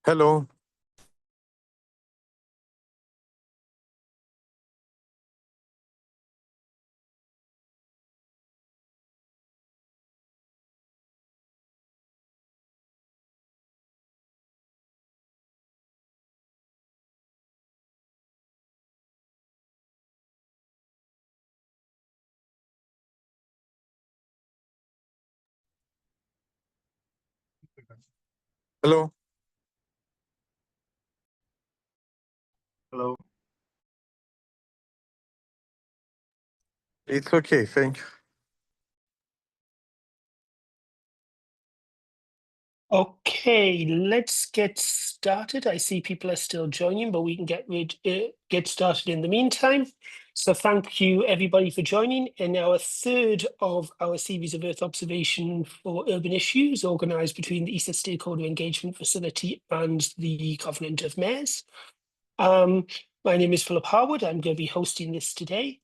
Hello. Hello. Hello. It's okay, thank you. Okay, let's get started. I see people are still joining, but we can get started in the meantime. So thank you everybody for joining in our third of our series of Earth observation for urban issues organised between the ESA Stakeholder Engagement Facility and the Covenant of Mayors. My name is Phillip Harwood. I'm going to be hosting this today.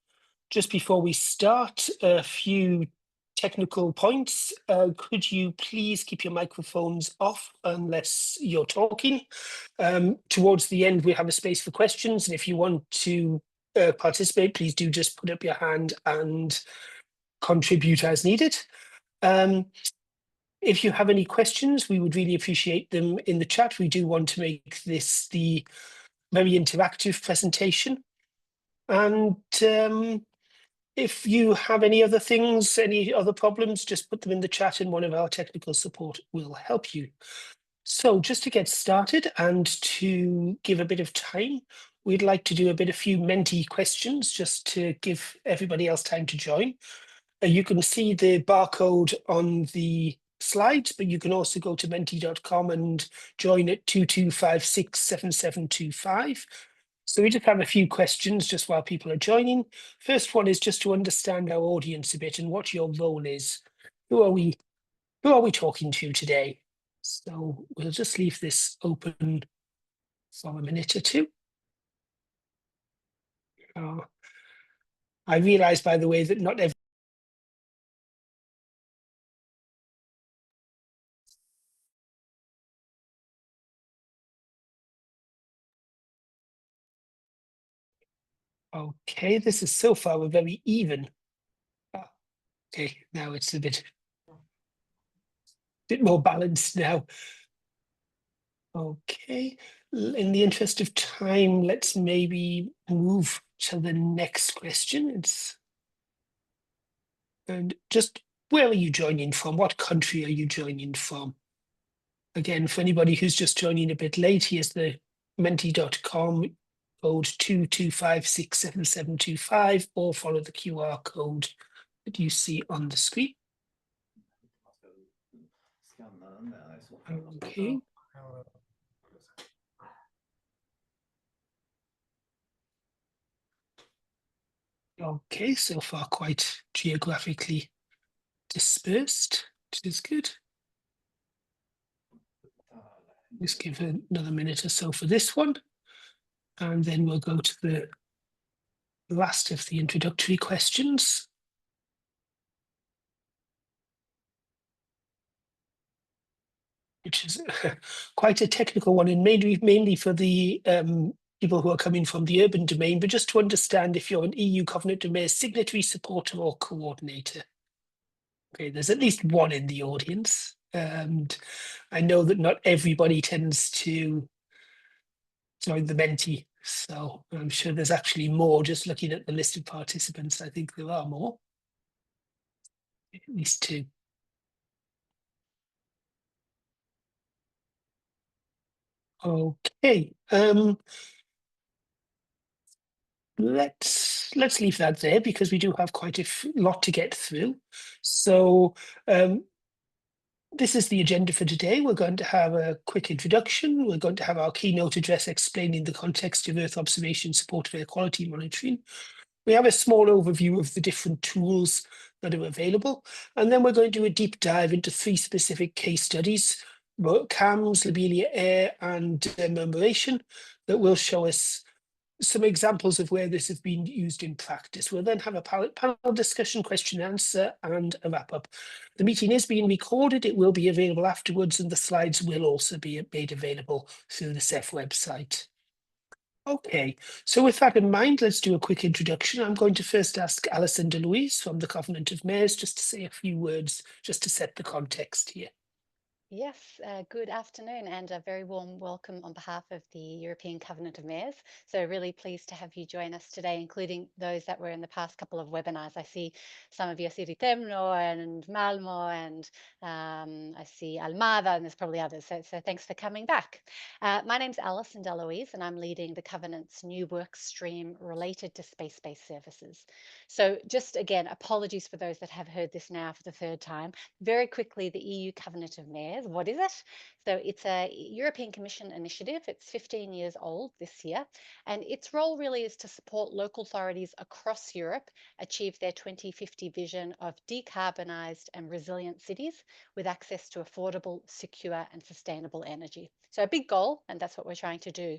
Just before we start, a few technical points. Could you please keep your microphones off unless you're talking? Towards the end, we have a space for questions. And if you want to participate, please do just put up your hand and contribute as needed. If you have any questions, we would really appreciate them in the chat. We do want to make this the very interactive presentation. And if you have any other things, any other problems, just put them in the chat and one of our technical support will help you. So just to get started and to give a bit of time, we'd like to do a few Menti questions just to give everybody else time to join. You can see the barcode on the slides, but you can also go to menti.com and join at 22567725. So we just have a few questions just while people are joining. First one is just to understand our audience a bit and what your role is. Who are we talking to today? So we'll just leave this open for a minute or two. I realize, by the way, that not every Okay, this is so far a very even. Okay, now it's a bit more balanced now. Okay, in the interest of time, let's maybe move to the next question. And just where are you joining from? What country are you joining from? Again, for anybody who's just joining a bit late, here's the menti.com code 22567725, or follow the QR code that you see on the screen. Okay. Okay, so far quite geographically dispersed, which is good. Just give another minute or so for this one, and then we'll go to the last of the introductory questions. Which is quite a technical one, and mainly for the people who are coming from the urban domain, but just to understand if you're an EU Covenant of Mayors signatory, supporter or coordinator. Okay, there's at least one in the audience, and I know that not everybody tends to join the Menti, so I'm sure there's actually more. Just looking at the list of participants, I think there are more, at least two. Okay, let's leave that there because we do have quite a lot to get through. So this is the agenda for today. We're going to have a quick introduction. We're going to have our keynote address explaining the context of Earth observation, support of air quality monitoring. We have a small overview of the different tools that are available. And then we're going to do a deep dive into 3 specific case studies, CAMS, lobelia air, and murmuration, that will show us some examples of where this has been used in practice. We'll then have a panel discussion, question and answer, and a wrap up. The meeting is being recorded. It will be available afterwards, and the slides will also be made available through the SEF website. Okay, so with that in mind, let's do a quick introduction. I'm going to first ask Alison DeLuise from the Covenant of Mayors just to say a few words, just to set the context here. Yes, good afternoon and a very warm welcome on behalf of the European Covenant of Mayors. So really pleased to have you join us today, including those that were in the past couple of webinars. I see some of you, I see Ritemno and Malmo and I see Almada, and there's probably others. So thanks for coming back. My name's Alison DeLuise and I'm leading the Covenant's new work stream related to space-based services. So just again, apologies for those that have heard this now for the third time. Very quickly, the EU Covenant of Mayors, what is it? So it's a European Commission initiative. It's 15 years old this year. And its role really is to support local authorities across Europe achieve their 2050 vision of decarbonised and resilient cities with access to affordable, secure and sustainable energy. So a big goal, and that's what we're trying to do.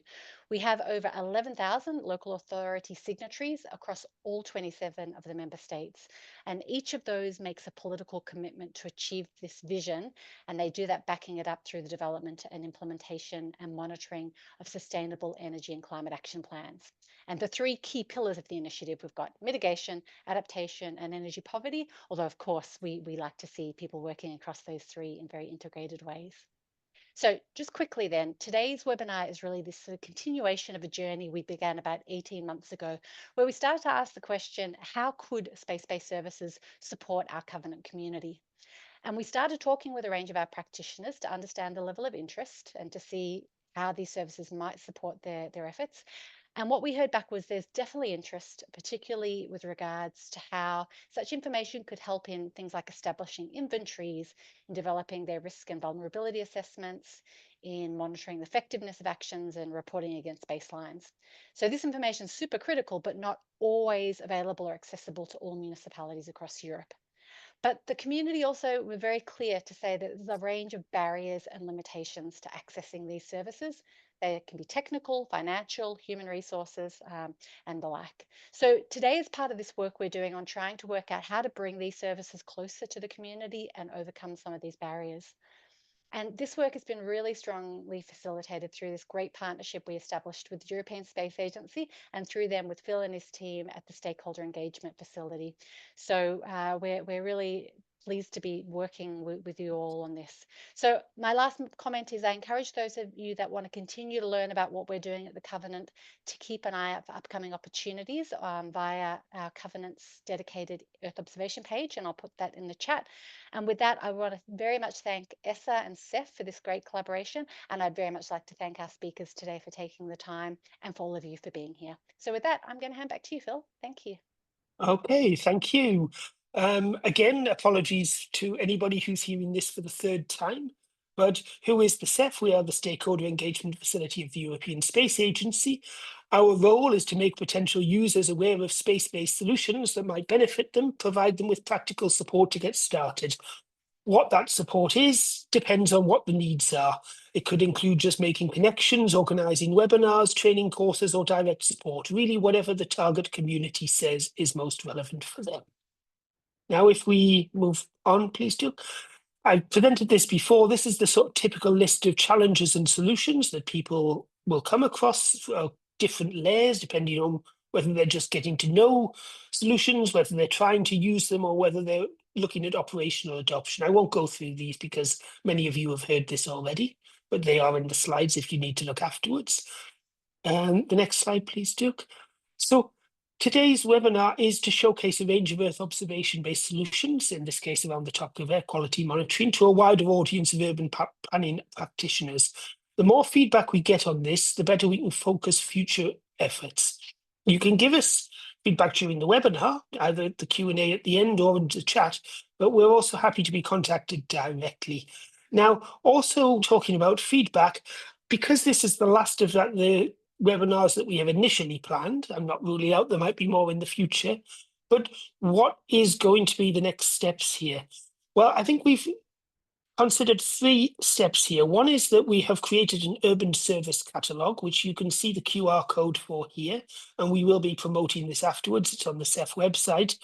We have over 11,000 local authority signatories across all 27 of the member states. And each of those makes a political commitment to achieve this vision. And they do that backing it up through the development and implementation and monitoring of sustainable energy and climate action plans. And the three key pillars of the initiative, we've got mitigation, adaptation, and energy poverty. Although, of course, we like to see people working across those three in very integrated ways. So just quickly then, today's webinar is really this sort of continuation of a journey we began about 18 months ago, where we started to ask the question, how could space-based services support our Covenant community? And we started talking with a range of our practitioners to understand the level of interest and to see how these services might support their efforts. And what we heard back was there's definitely interest, particularly with regards to how such information could help in things like establishing inventories, in developing their risk and vulnerability assessments, in monitoring the effectiveness of actions and reporting against baselines. So this information is super critical, but not always available or accessible to all municipalities across Europe. But the community also were very clear to say that there's a range of barriers and limitations to accessing these services. They can be technical, financial, human resources, and the like. So today, as part of this work we're doing on trying to work out how to bring these services closer to the community and overcome some of these barriers. And this work has been really strongly facilitated through this great partnership we established with the European Space Agency and through them with Phil and his team at the Stakeholder Engagement Facility. So we're really pleased to be working with you all on this. So my last comment is I encourage those of you that want to continue to learn about what we're doing at the Covenant to keep an eye out for upcoming opportunities via our Covenant's dedicated Earth observation page, and I'll put that in the chat. And with that, I want to very much thank ESA and SEF for this great collaboration. And I'd very much like to thank our speakers today for taking the time and for all of you for being here. So with that, I'm going to hand back to you, Phil. Thank you. Okay, thank you. Again, apologies to anybody who's hearing this for the third time, but who is the SEF? We are the Stakeholder Engagement Facility of the European Space Agency. Our role is to make potential users aware of space-based solutions that might benefit them, provide them with practical support to get started. What that support is depends on what the needs are. It could include just making connections, organising webinars, training courses, or direct support, really whatever the target community says is most relevant for them. Now, if we move on, please do. I presented this before. This is the sort of typical list of challenges and solutions that people will come across, different layers, depending on whether they're just getting to know solutions, whether they're trying to use them, or whether they're looking at operational adoption. I won't go through these because many of you have heard this already, but they are in the slides if you need to look afterwards. The next slide, please, Duke. So today's webinar is to showcase a range of Earth observation-based solutions, in this case around the topic of air quality monitoring, to a wider audience of urban planning practitioners. The more feedback we get on this, the better we can focus future efforts. You can give us feedback during the webinar, either the Q&A at the end or in the chat, but we're also happy to be contacted directly. Now, also talking about feedback, because this is the last of the webinars that we have initially planned, I'm not ruling out there might be more in the future, but what is going to be the next steps here? Well, I think we've considered 3 steps here. One is that we have created an urban service catalogue, which you can see the QR code for here, and we will be promoting this afterwards. It's on the SEF website.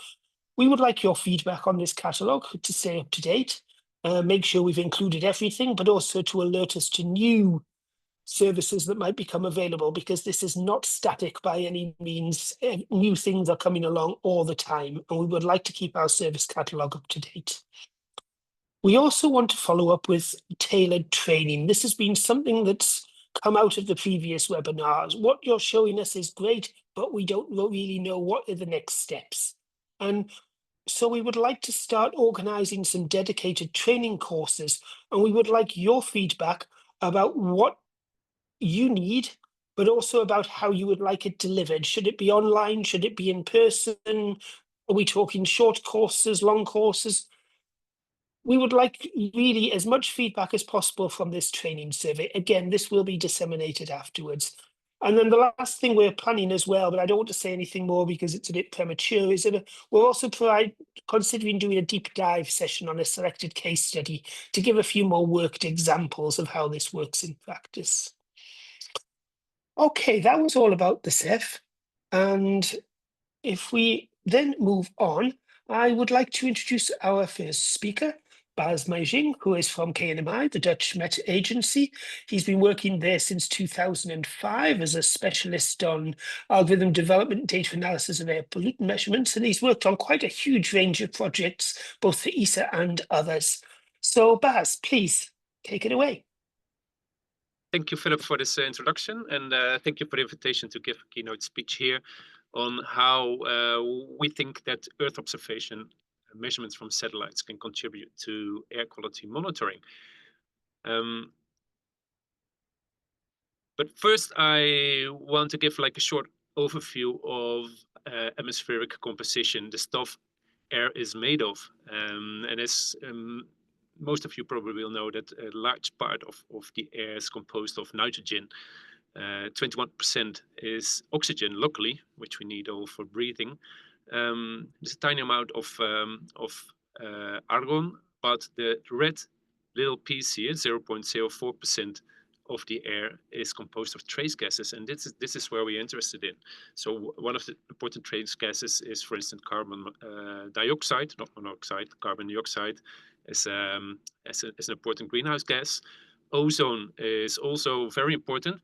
We would like your feedback on this catalogue to stay up to date, make sure we've included everything, but also to alert us to new services that might become available, because this is not static by any means. New things are coming along all the time, and we would like to keep our service catalogue up to date. We also want to follow up with tailored training. This has been something that's come out of the previous webinars. What you're showing us is great, but we don't really know what are the next steps. And so we would like to start organising some dedicated training courses, and we would like your feedback about what you need, but also about how you would like it delivered. Should it be online? Should it be in person? Are we talking short courses, long courses? We would like really as much feedback as possible from this training survey. Again, this will be disseminated afterwards. And then the last thing we're planning as well, but I don't want to say anything more because it's a bit premature, is that we're also considering doing a deep dive session on a selected case study to give a few more worked examples of how this works in practice. Okay, that was all about the SEF. And if we then move on, I would like to introduce our first speaker, Bas Mijling, who is from KNMI, the Dutch Met Agency. He's been working there since 2005 as a specialist on algorithm development, data analysis of air pollutant measurements, and he's worked on quite a huge range of projects, both for ESA and others. So Bas, please take it away. Thank you, Philip, for this introduction, and thank you for the invitation to give a keynote speech here on how we think that Earth observation measurements from satellites can contribute to air quality monitoring. But first, I want to give like a short overview of atmospheric composition, the stuff air is made of, and as most of you probably will know that a large part of the air is composed of nitrogen. 21% is oxygen locally, which we need all for breathing. There's a tiny amount of argon, but the red little piece here, 0.04% of the air, is composed of trace gases, and this is where we're interested in. So one of the important trace gases is, for instance, carbon dioxide, not monoxide. Carbon dioxide is an important greenhouse gas. Ozone is also very important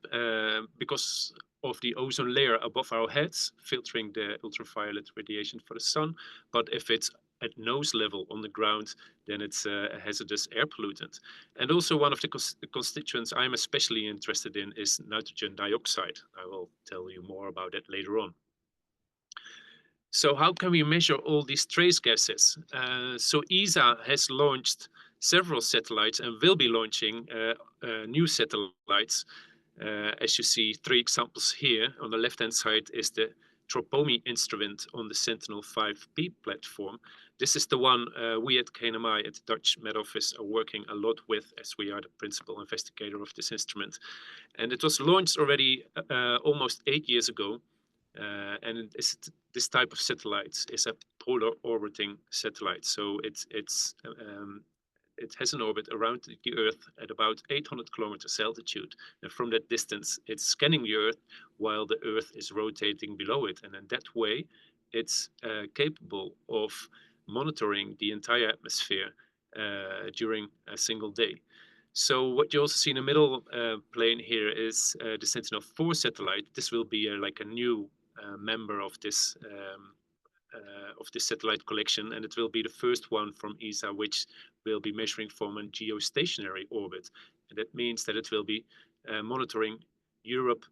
because of the ozone layer above our heads, filtering the ultraviolet radiation for the sun. But if it's at nose level on the ground, then it's a hazardous air pollutant. And also one of the constituents I'm especially interested in is nitrogen dioxide. I will tell you more about it later on. So how can we measure all these trace gases? So ESA has launched several satellites and will be launching new satellites. As you see, 3 examples here. On the left-hand side is the Tropomi instrument on the Sentinel-5P platform. This is the one we at KNMI at the Dutch Met Office are working a lot with, as we are the principal investigator of this instrument. And it was launched already almost 8 years ago. And this type of satellites is a polar orbiting satellite. So it has an orbit around the Earth at about 800 kilometers altitude. And from that distance, it's scanning the Earth while the Earth is rotating below it. And in that way, it's capable of monitoring the entire atmosphere during a single day. So what you also see in the middle plane here is the Sentinel-4 satellite. This will be like a new member of this satellite collection, and it will be the first one from ESA which will be measuring from a geostationary orbit. And that means that it will be monitoring Europe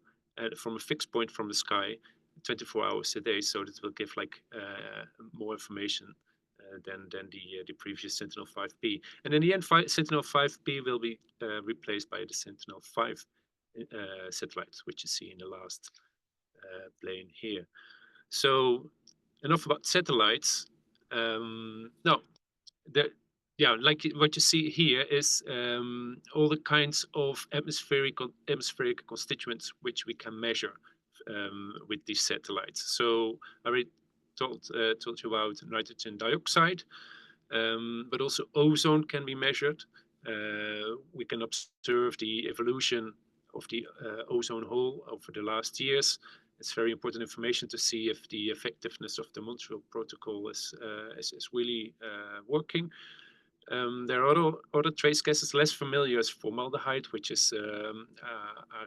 from a fixed point from the sky 24 hours a day. So that will give like more information than the previous Sentinel-5P. And in the end, Sentinel-5P will be replaced by the Sentinel-5 satellites, which you see in the last plane here. So enough about satellites. Like what you see here is all the kinds of atmospheric constituents which we can measure with these satellites. So I already told you about nitrogen dioxide, but also ozone can be measured. We can observe the evolution of the ozone hole over the last years. It's very important information to see if the effectiveness of the Montreal Protocol is really working. There are other trace gases less familiar as formaldehyde, which is a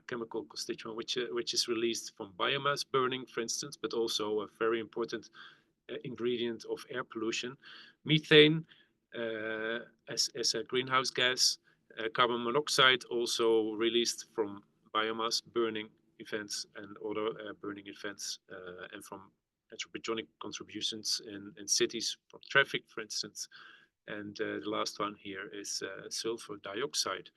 chemical constituent which is released from biomass burning, for instance, but also a very important ingredient of air pollution. Methane as a greenhouse gas, carbon monoxide also released from biomass burning events and other burning events, and from anthropogenic contributions in cities from traffic, for instance. And the last one here is sulfur dioxide.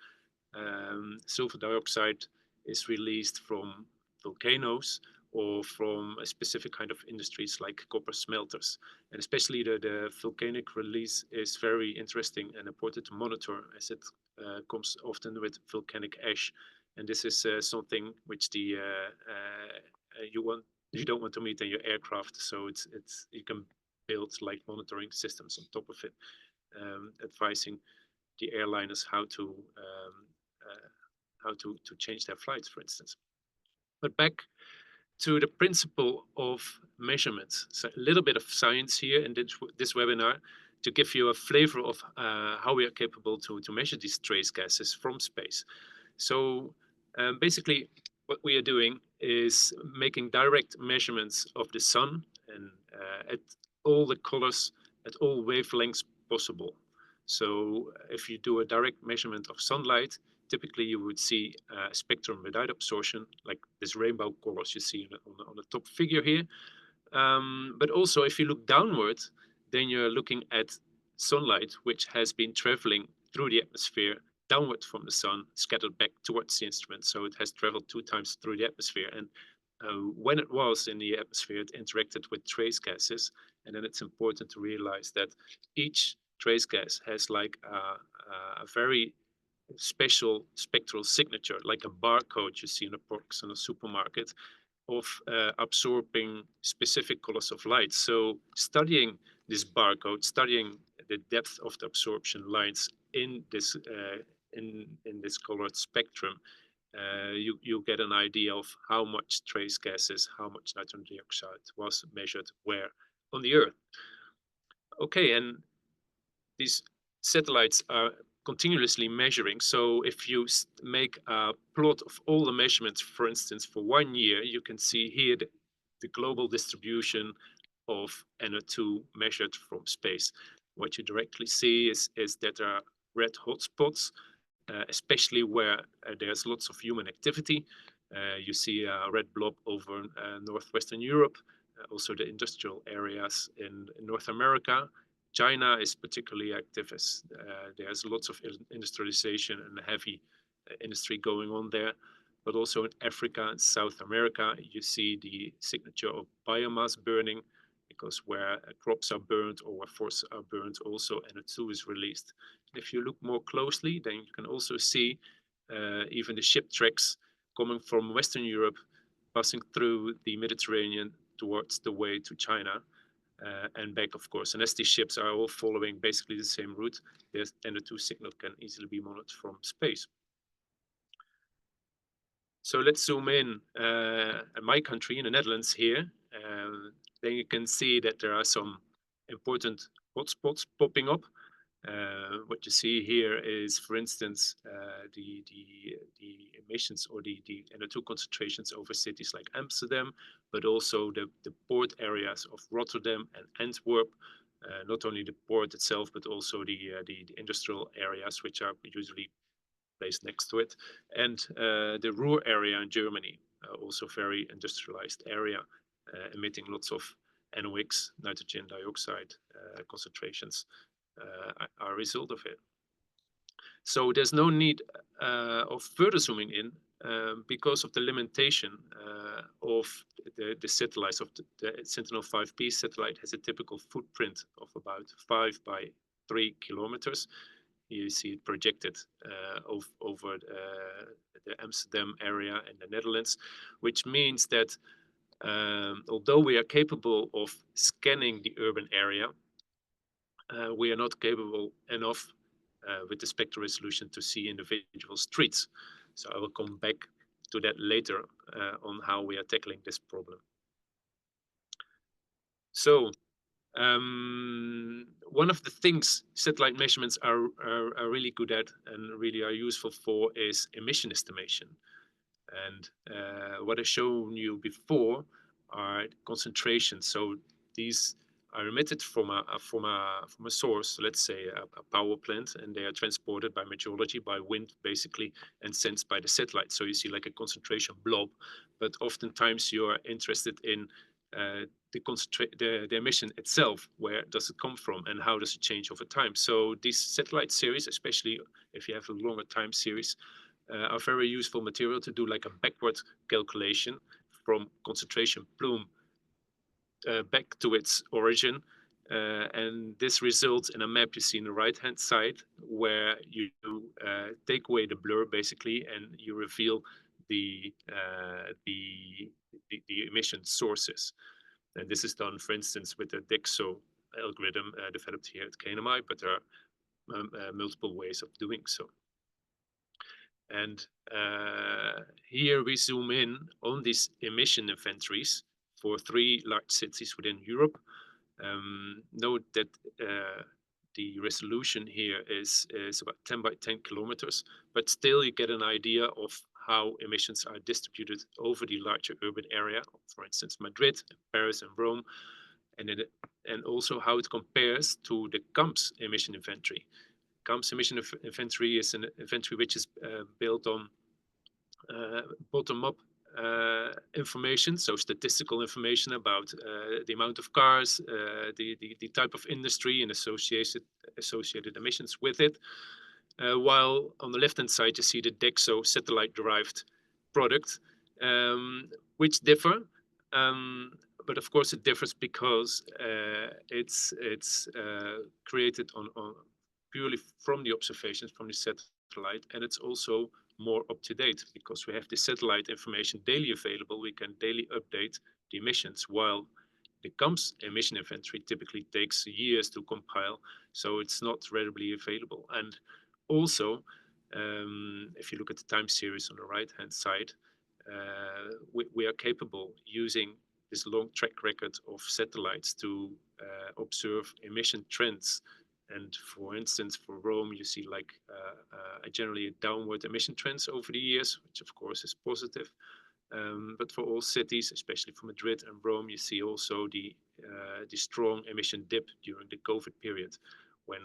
Sulfur dioxide is released from volcanoes or from a specific kind of industries like copper smelters. And especially the volcanic release is very interesting and important to monitor, as it comes often with volcanic ash. And this is something which you don't want to meet in your aircraft. So you can build like monitoring systems on top of it, advising the airliners how to change their flights, for instance. But back to the principle of measurements. So a little bit of science here in this webinar to give you a flavor of how we are capable to measure these trace gases from space. So basically what we are doing is making direct measurements of the sun and at all the colors, at all wavelengths possible. So if you do a direct measurement of sunlight, typically you would see a spectrum without absorption, like this rainbow colors you see on the top figure here. But also if you look downward, then you're looking at sunlight, which has been traveling through the atmosphere downward from the sun, scattered back towards the instrument. So it has traveled 2 times through the atmosphere. And when it was in the atmosphere, it interacted with trace gases. And then it's important to realize that each trace gas has like a very special spectral signature, like a barcode you see in a box in a supermarket, of absorbing specific colors of light. So studying this barcode, studying the depth of the absorption lines in this colored spectrum, you get an idea of how much trace gases, how much nitrogen dioxide was measured where on the Earth. Okay, and these satellites are continuously measuring. So if you make a plot of all the measurements, for instance, for 1 year, you can see here the global distribution of NO2 measured from space. What you directly see is that there are red hotspots, especially where there's lots of human activity. You see a red blob over northwestern Europe, also the industrial areas in North America. China is particularly active as there's lots of industrialization and heavy industry going on there. But also in Africa and South America, you see the signature of biomass burning, because where crops are burned or where forests are burned, also NO2 is released. And if you look more closely, then you can also see even the ship tracks coming from Western Europe, passing through the Mediterranean towards the way to China. And back, of course. And as these ships are all following basically the same route, the NO2 signal can easily be monitored from space. So let's zoom in at my country, in the Netherlands here. Then you can see that there are some important hotspots popping up. What you see here is, for instance, the emissions or the NO2 concentrations over cities like Amsterdam, but also the port areas of Rotterdam and Antwerp. Not only the port itself, but also the industrial areas, which are usually placed next to it, and the Ruhr area in Germany, also very industrialized area, emitting lots of NOx, nitrogen dioxide concentrations. Are a result of it. So there's no need of further zooming in because of the limitation of the satellites. Of the Sentinel-5P satellite has a typical footprint of about 5 by 3 kilometers. You see it projected over the Amsterdam area in the Netherlands, which means that although we are capable of scanning the urban area, we are not capable enough with the spectral resolution to see individual streets. So I will come back to that later on how we are tackling this problem. So one of the things satellite measurements are really good at and really are useful for is emission estimation. And what I've shown you before are concentrations. So these are emitted from a source, let's say a power plant, and they are transported by meteorology, by wind basically, and sensed by the satellite. So you see like a concentration blob, but oftentimes you are interested in the emission itself. Where does it come from and how does it change over time? So these satellite series, especially if you have a longer time series, are very useful material to do like a backward calculation from concentration plume back to its origin. And this results in a map you see on the right hand side where you take away the blur basically and you reveal the emission sources. And this is done, for instance, with the DEXO algorithm developed here at KNMI, but there are multiple ways of doing so. And here we zoom in on these emission inventories for 3 large cities within Europe. Note that the resolution here is about 10 by 10 kilometers, but still you get an idea of how emissions are distributed over the larger urban area, for instance, Madrid, Paris, and Rome, and also how it compares to the CoM's emission inventory. CoM's emission inventory is an inventory which is built on bottom-up information, so statistical information about the amount of cars, the type of industry and associated emissions with it. While on the left-hand side you see the DEXO satellite-derived product, which differ. But of course it differs because it's created on purely from the observations from the satellite, and it's also more up to date because we have the satellite information daily available. We can daily update the emissions, while the CoM's emission inventory typically takes years to compile, so it's not readily available. And also, if you look at the time series on the right-hand side, we are capable using this long track record of satellites to observe emission trends. And for instance, for Rome, you see like generally a downward emission trends over the years, which of course is positive. But for all cities, especially for Madrid and Rome, you see also the strong emission dip during the COVID period when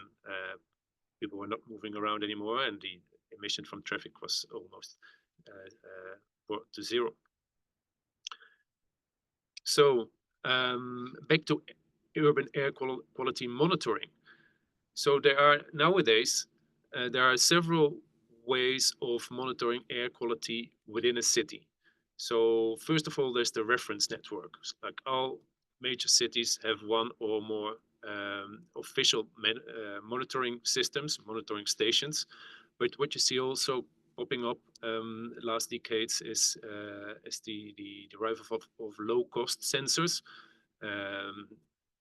people were not moving around anymore and the emission from traffic was almost brought to zero. So back to urban air quality monitoring. So there are nowadays, there are several ways of monitoring air quality within a city. So first of all, there's the reference networks. Like all major cities have one or more official monitoring systems, monitoring stations. But what you see also popping up last decades is the arrival of low-cost sensors,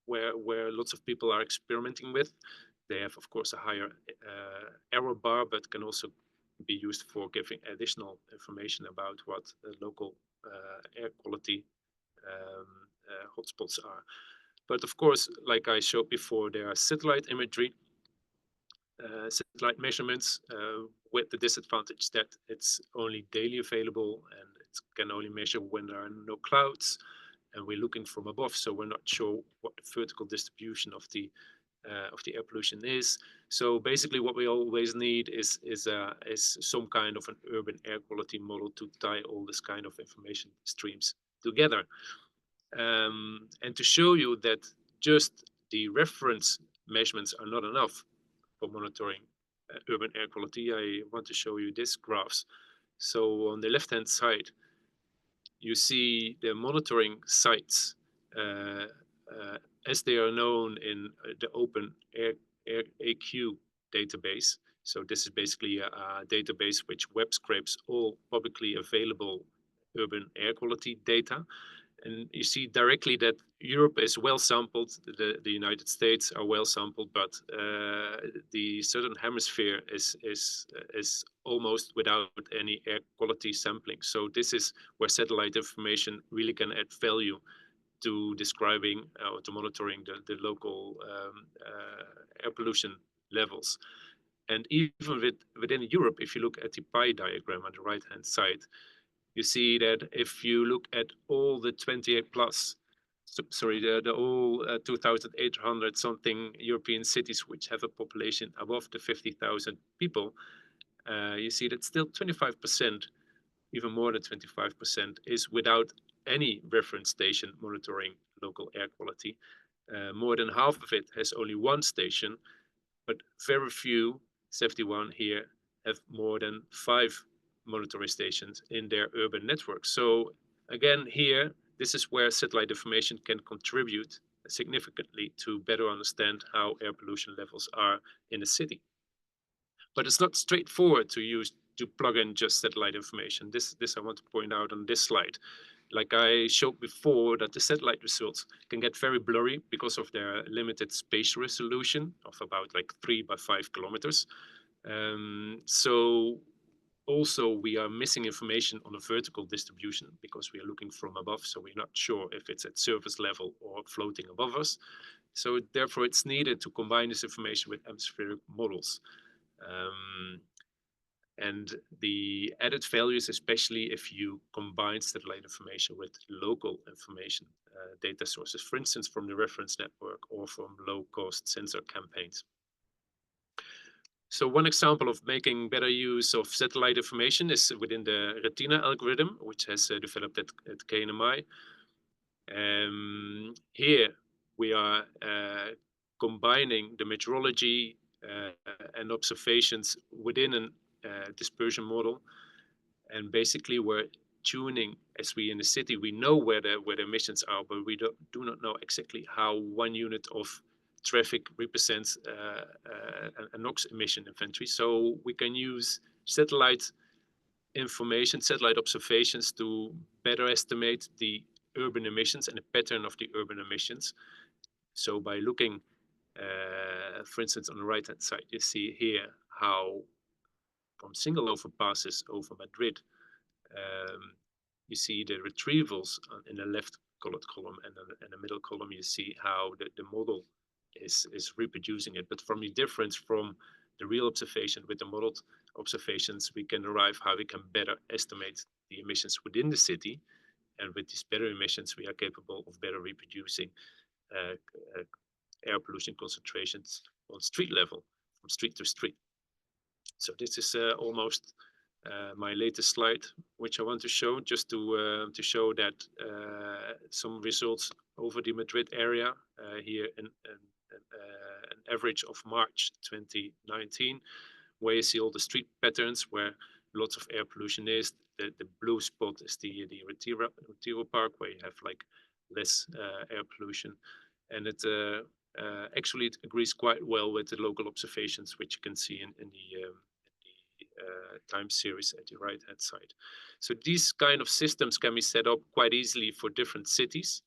where lots of people are experimenting with. They have, of course, a higher error bar, but can also be used for giving additional information about what local air quality hotspots are. But of course, like I showed before, there are satellite imagery, satellite measurements with the disadvantage that it's only daily available and it can only measure when there are no clouds and we're looking from above, so we're not sure what the vertical distribution of the air pollution is. So basically what we always need is some kind of an urban air quality model to tie all this kind of information streams together. And to show you that just the reference measurements are not enough for monitoring urban air quality, I want to show you these graphs. So on the left-hand side, you see the monitoring sites as they are known in the open AQ database. So this is basically a database which web scrapes all publicly available urban air quality data. And you see directly that Europe is well sampled, the United States are well sampled, but the Southern Hemisphere is almost without any air quality sampling. So this is where satellite information really can add value to describing or to monitoring the local air pollution levels. And even within Europe, if you look at the pie diagram on the right-hand side, you see that if you look at all the 28 plus, sorry, the all 2,800 something European cities which have a population above the 50,000 people, you see that still 25%, even more than 25%, is without any reference station monitoring local air quality. More than half of it has only one station, but very few, 71 here, have more than 5 monitoring stations in their urban network. So again, here, this is where satellite information can contribute significantly to better understand how air pollution levels are in a city. But it's not straightforward to plug in just satellite information. This I want to point out on this slide. Like I showed before, that the satellite results can get very blurry because of their limited spatial resolution of about like 3 by 5 kilometers. So also we are missing information on a vertical distribution because we are looking from above, so we're not sure if it's at surface level or floating above us. So therefore it's needed to combine this information with atmospheric models. And the added values, especially if you combine satellite information with local information data sources, for instance, from the reference network or from low-cost sensor campaigns. So one example of making better use of satellite information is within the Retina algorithm, which has developed at KNMI. Here we are combining the meteorology and observations within an dispersion model, and basically we're tuning, as we in the city, we know where the emissions are, but we do not know exactly how 1 unit of traffic represents a NOx emission inventory. So we can use satellite information, satellite observations to better estimate the urban emissions and the pattern of the urban emissions. So by looking, for instance, on the right-hand side, you see here how from single overpasses over Madrid, you see the retrievals in the left colored column, and in the middle column you see how the model is reproducing it. But from the difference from the real observation with the modeled observations, we can derive how we can better estimate the emissions within the city. And with these better emissions, we are capable of better reproducing air pollution concentrations on street level, from street to street. So this is almost my latest slide, which I want to show, just to show that some results over the Madrid area here in an average of March 2019, where you see all the street patterns where lots of air pollution is. The blue spot is the Retiro Park, where you have like less air pollution, and it actually it agrees quite well with the local observations, which you can see in the time series at the right hand side. So these kind of systems can be set up quite easily for different cities.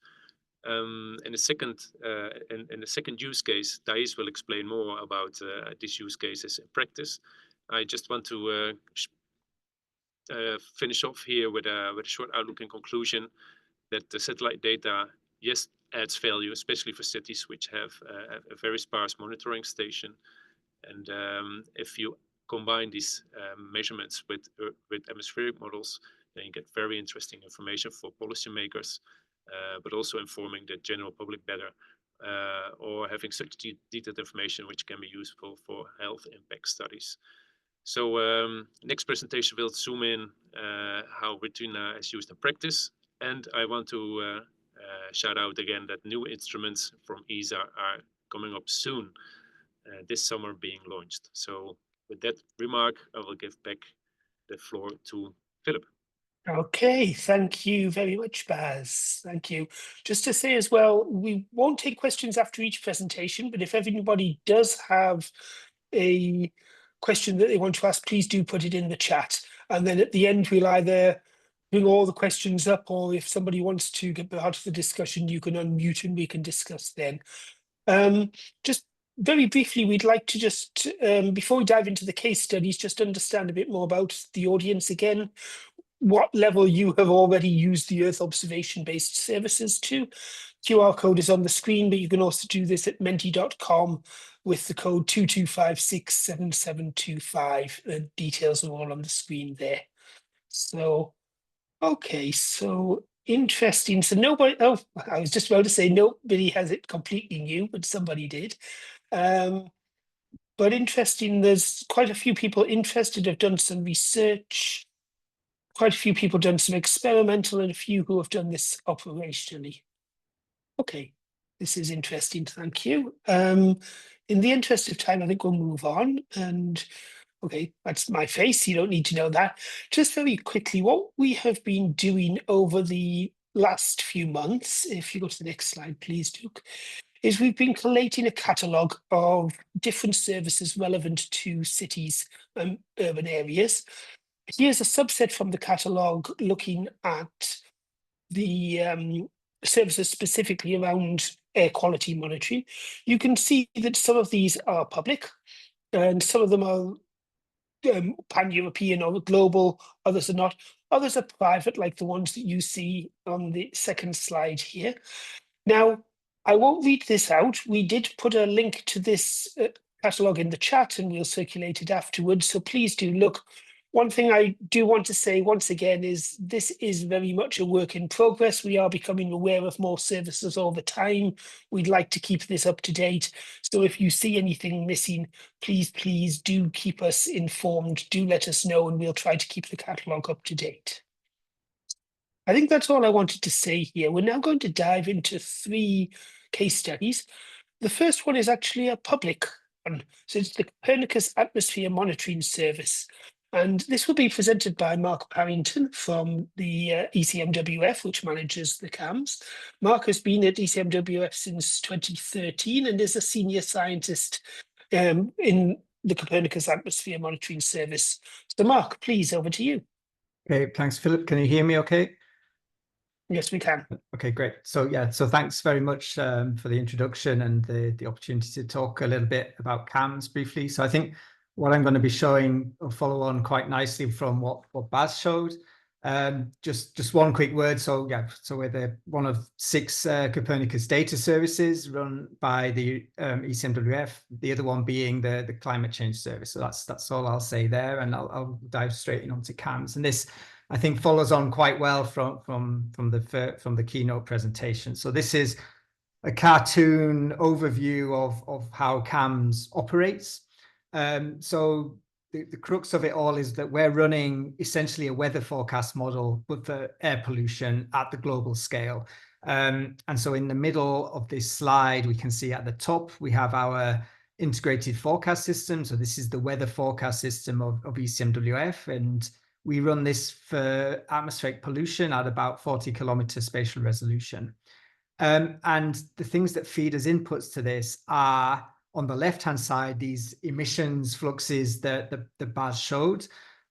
In the second use case, Thais will explain more about these use cases in practice. I just want to finish off here with a short outlook and conclusion that the satellite data, yes, adds value, especially for cities which have a very sparse monitoring station. And if you combine these measurements with atmospheric models, then you get very interesting information for policymakers, but also informing the general public better, or having such detailed information which can be useful for health impact studies. So next presentation will zoom in how Retina is used in practice. And I want to shout out again that new instruments from ESA are coming up soon, this summer being launched. So with that remark, I will give back the floor to Phillip. Okay, thank you very much, Baz. Thank you. Just to say as well, we won't take questions after each presentation, but if anybody does have a question that they want to ask, please do put it in the chat. And then at the end, we'll either bring all the questions up, or if somebody wants to get part of the discussion, you can unmute and we can discuss then. Just very briefly, we'd like to just, before we dive into the case studies, just understand a bit more about the audience again, what level you have already used the Earth observation-based services to. QR code is on the screen, but you can also do this at menti.com with the code 22567725. The details are all on the screen there. So, okay, so interesting. So nobody, oh, I was just about to say nobody has it completely new, but somebody did. But interesting, there's quite a few people interested, have done some research, quite a few people done some experimental, and a few who have done this operationally. Okay, this is interesting, thank you. In the interest of time, I think we'll move on. And okay, that's my face, you don't need to know that. Just very quickly, what we have been doing over the last few months, if you go to the next slide, please, Duke, is we've been collating a catalogue of different services relevant to cities and urban areas. Here's a subset from the catalogue looking at the services specifically around air quality monitoring. You can see that some of these are public and some of them are pan-European or global, others are not. Others are private, like the ones that you see on the second slide here. Now, I won't read this out. We did put a link to this catalogue in the chat and we'll circulate it afterwards. So please do look. One thing I do want to say once again is this is very much a work in progress. We are becoming aware of more services all the time. We'd like to keep this up to date. So if you see anything missing, please do keep us informed. Do let us know and we'll try to keep the catalogue up to date. I think that's all I wanted to say here. We're now going to dive into 3 case studies. The first one is actually a public one. So it's the Copernicus Atmosphere Monitoring Service. And this will be presented by Mark Parrington from the ECMWF, which manages the CAMs. Mark has been at ECMWF since 2013 and is a senior scientist in the Copernicus Atmosphere Monitoring Service. So Mark, please, over to you. Okay, thanks, Philip. Can you hear me okay? Yes, we can. Okay, great. So yeah, so thanks very much for the introduction and the opportunity to talk a little bit about CAMs briefly. So I think what I'm going to be showing will follow on quite nicely from what Baz showed. Just one quick word. So yeah, so we're one of 6 Copernicus data services run by the ECMWF, the other one being the climate change service. So that's all I'll say there, and I'll dive straight in onto CAMs. And this, I think, follows on quite well from the keynote presentation. So this is a cartoon overview of how CAMs operates. So the crux of it all is that we're running essentially a weather forecast model, but for air pollution at the global scale. And so in the middle of this slide, we can see at the top, we have our integrated forecast system. So this is the weather forecast system of ECMWF, and we run this for atmospheric pollution at about 40 kilometer spatial resolution. And the things that feed as inputs to this are, on the left-hand side, these emissions fluxes that Baz showed.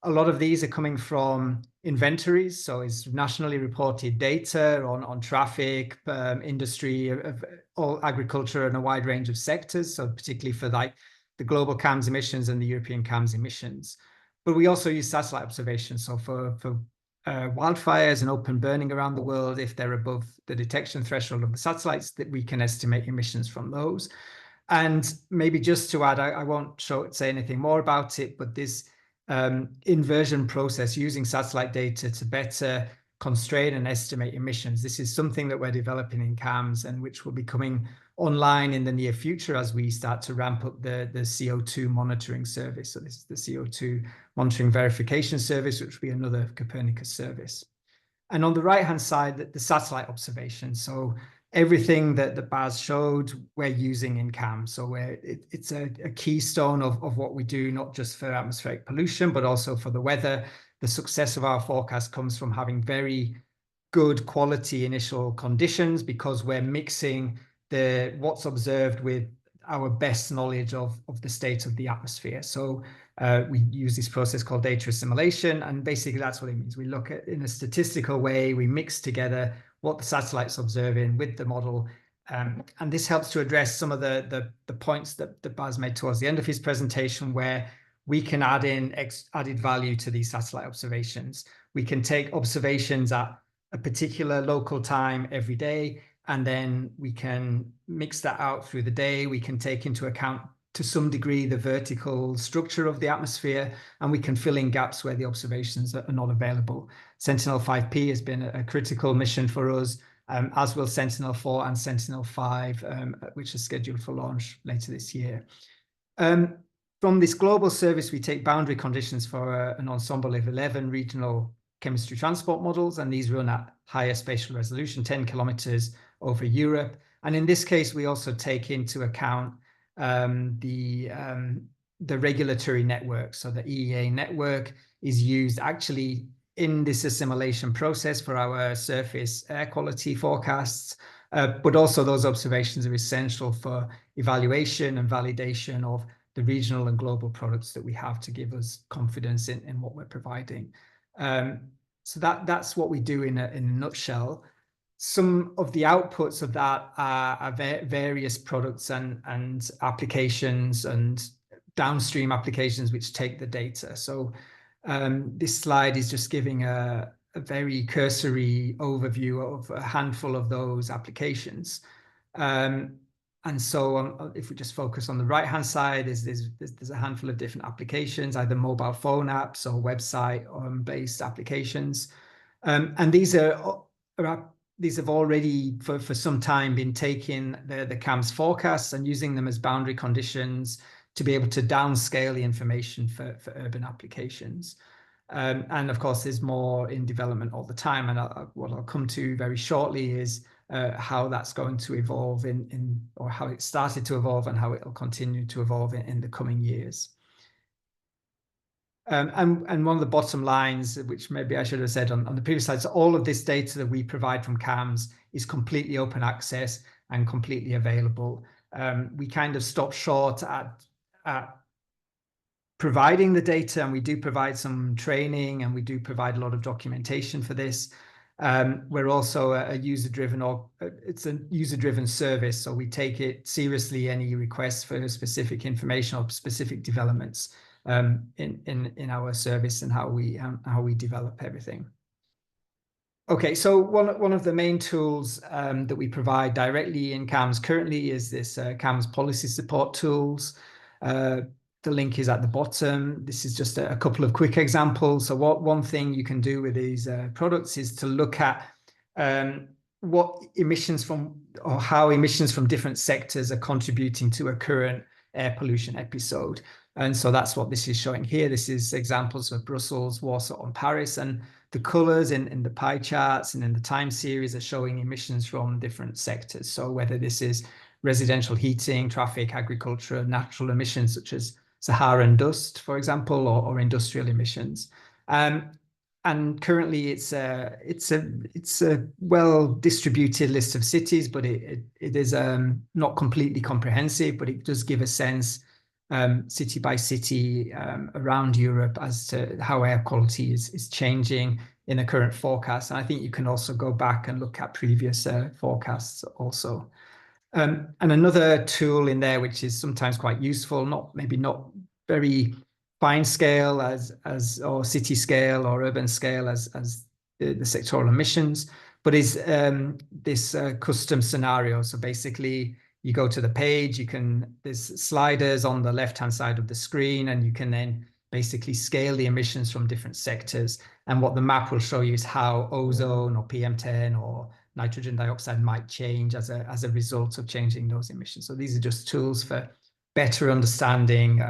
A lot of these are coming from inventories, so it's nationally reported data on traffic, industry, of all agriculture, and a wide range of sectors, so particularly for like the global CAMS emissions and the European CAMS emissions. But we also use satellite observations, so for wildfires and open burning around the world, if they're above the detection threshold of the satellites, that we can estimate emissions from those. And maybe just to add, I won't say anything more about it, but this inversion process using satellite data to better constrain and estimate emissions, this is something that we're developing in CAMS and which will be coming online in the near future as we start to ramp up the CO2 monitoring service. So this is the CO2 monitoring verification service, which will be another Copernicus service. And on the right-hand side, the satellite observation. So everything that the Baz showed, we're using in CAMS. So it's a keystone of what we do, not just for atmospheric pollution, but also for the weather. The success of our forecast comes from having very good quality initial conditions, because we're mixing what's observed with our best knowledge of the state of the atmosphere. So We use this process called data assimilation, and basically that's what it means. We look at, in a statistical way, we mix together what the satellite's observing with the model, and this helps to address some of the points that Baz made towards the end of his presentation, where we can add in added value to these satellite observations. We can take observations at a particular local time every day, and then we can mix that out through the day. We can take into account to some degree the vertical structure of the atmosphere, and we can fill in gaps where the observations are not available. Sentinel-5P has been a critical mission for us, as will Sentinel-4 and Sentinel-5, which are scheduled for launch later this year. From this global service, we take boundary conditions for an ensemble of 11 regional chemistry transport models, and these run at higher spatial resolution, 10 kilometers over Europe. And in this case, we also take into account the regulatory network. So the EEA network is used actually in this assimilation process for our surface air quality forecasts, but also those observations are essential for evaluation and validation of the regional and global products that we have to give us confidence in what we're providing. So that's what we do in a nutshell. Some of the outputs of that are various products and applications and downstream applications which take the data. So this slide is just giving a very cursory overview of a handful of those applications. And so if we just focus on the right-hand side, there's a handful of different applications, either mobile phone apps or website-based applications. And these have already, for some time, been taking the CAMS forecasts and using them as boundary conditions to be able to downscale the information for urban applications. And of course, there's more in development all the time. And what I'll come to very shortly is how that's going to evolve or how it started to evolve and how it will continue to evolve in the coming years. And one of the bottom lines, which maybe I should have said on the previous slide, so all of this data that we provide from CAMS is completely open access and completely available. We kind of stop short at providing the data, and we do provide some training, and we do provide a lot of documentation for this. We're also a user-driven, it's a user-driven service, so we take it seriously, any requests for specific information or specific developments in our service and how we develop everything. Okay, so one of the main tools that we provide directly in CAMS currently is this CAMS policy support tools. The link is at the bottom. This is just a couple of quick examples. So one thing you can do with these products is to look at what emissions from, or how emissions from different sectors are contributing to a current air pollution episode. And so that's what this is showing here. This is examples of Brussels, Warsaw, and Paris. And the colors in the pie charts and in the time series are showing emissions from different sectors. So whether this is residential heating, traffic, agriculture, natural emissions such as Saharan dust, for example, or industrial emissions. And currently it's a well-distributed list of cities, but it is not completely comprehensive, but it does give a sense city by city around Europe as to how air quality is changing in the current forecast. And I think you can also go back and look at previous forecasts also. And another tool in there, which is sometimes quite useful, maybe not very fine scale or city scale or urban scale as the sectoral emissions, but is this custom scenario. So basically, you go to the page, there's sliders on the left-hand side of the screen, and you can then basically scale the emissions from different sectors. And what the map will show you is how ozone or PM10 or nitrogen dioxide might change as a result of changing those emissions. So these are just tools for better understanding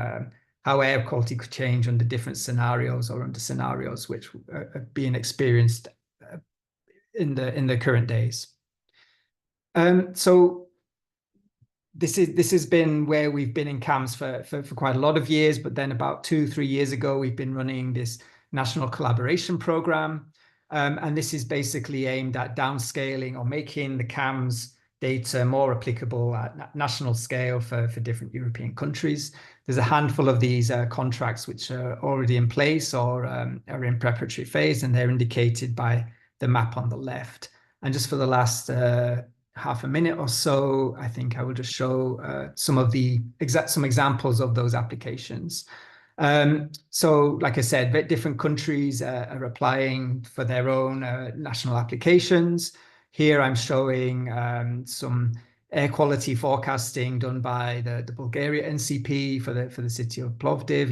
how air quality could change under different scenarios or under scenarios which are being experienced in the current days. So this has been where we've been in CAMS for quite a lot of years, but then about 2-3 years ago, we've been running this national collaboration program. And this is basically aimed at downscaling or making the CAMS data more applicable at national scale for different European countries. There's a handful of these contracts which are already in place or are in preparatory phase, and they're indicated by the map on the left. And just for the last half a minute or so, I think I will just show some examples of those applications. So, like I said, different countries are applying for their own national applications. Here I'm showing some air quality forecasting done by the Bulgaria NCP for the city of Plovdiv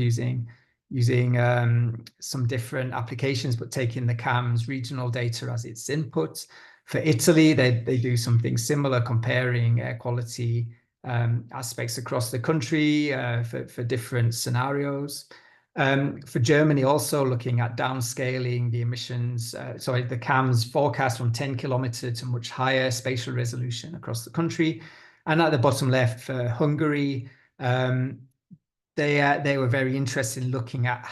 using some different applications, but taking the CAM's regional data as its input. For Italy, they do something similar, comparing air quality aspects across the country for different scenarios. For Germany, also looking at downscaling the emissions, the CAM's forecast from 10 kilometer to much higher spatial resolution across the country. And at the bottom left, for Hungary, they were very interested in looking at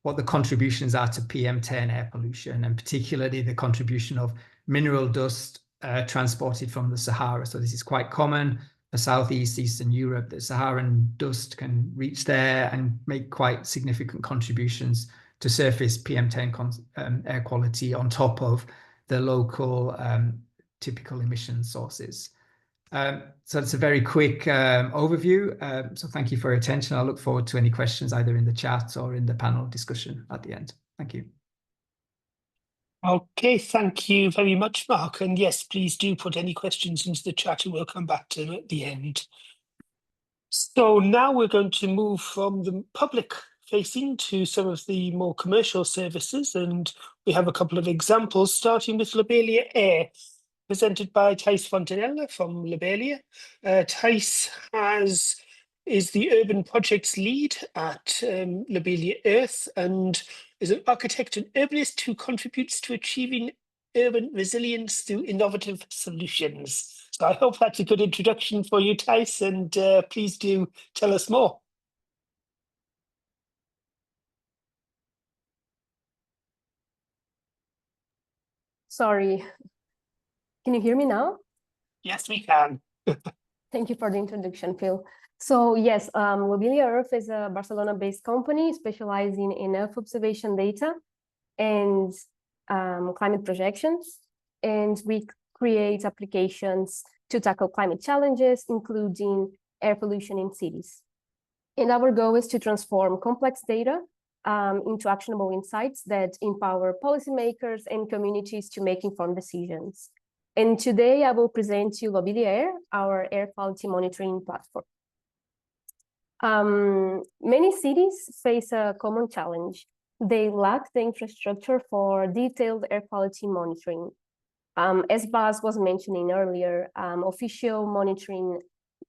what the contributions are to PM10 air pollution, and particularly the contribution of mineral dust transported from the Sahara. So this is quite common for Eastern Europe, that Saharan dust can reach there and make quite significant contributions to surface PM10 air quality on top of the local typical emission sources. So it's a very quick overview. So thank you for your attention. I look forward to any questions either in the chat or in the panel discussion at the end. Thank you. Okay, thank you very much, Mark. And yes, please do put any questions into the chat and we'll come back to them at the end. So now we're going to move from the public facing to some of the more commercial services. And we have a couple of examples, starting with Lobelia Air, presented by Thijs Fontanella from Lobelia. Thijs is the urban projects lead at Lobelia Earth and is an architect and urbanist who contributes to achieving urban resilience through innovative solutions. So I hope that's a good introduction for you, Thijs, and please do tell us more. Sorry, can you hear me now? Yes, we can. Thank you for the introduction, Phil. So yes, Lobelia Earth is a Barcelona-based company specializing in Earth observation data and climate projections. And we create applications to tackle climate challenges, including air pollution in cities. And our goal is to transform complex data into actionable insights that empower policymakers and communities to make informed decisions. And today I will present to you Lobelia Air, our air quality monitoring platform. Many cities face a common challenge. They lack the infrastructure for detailed air quality monitoring. As Bas was mentioning earlier, official monitoring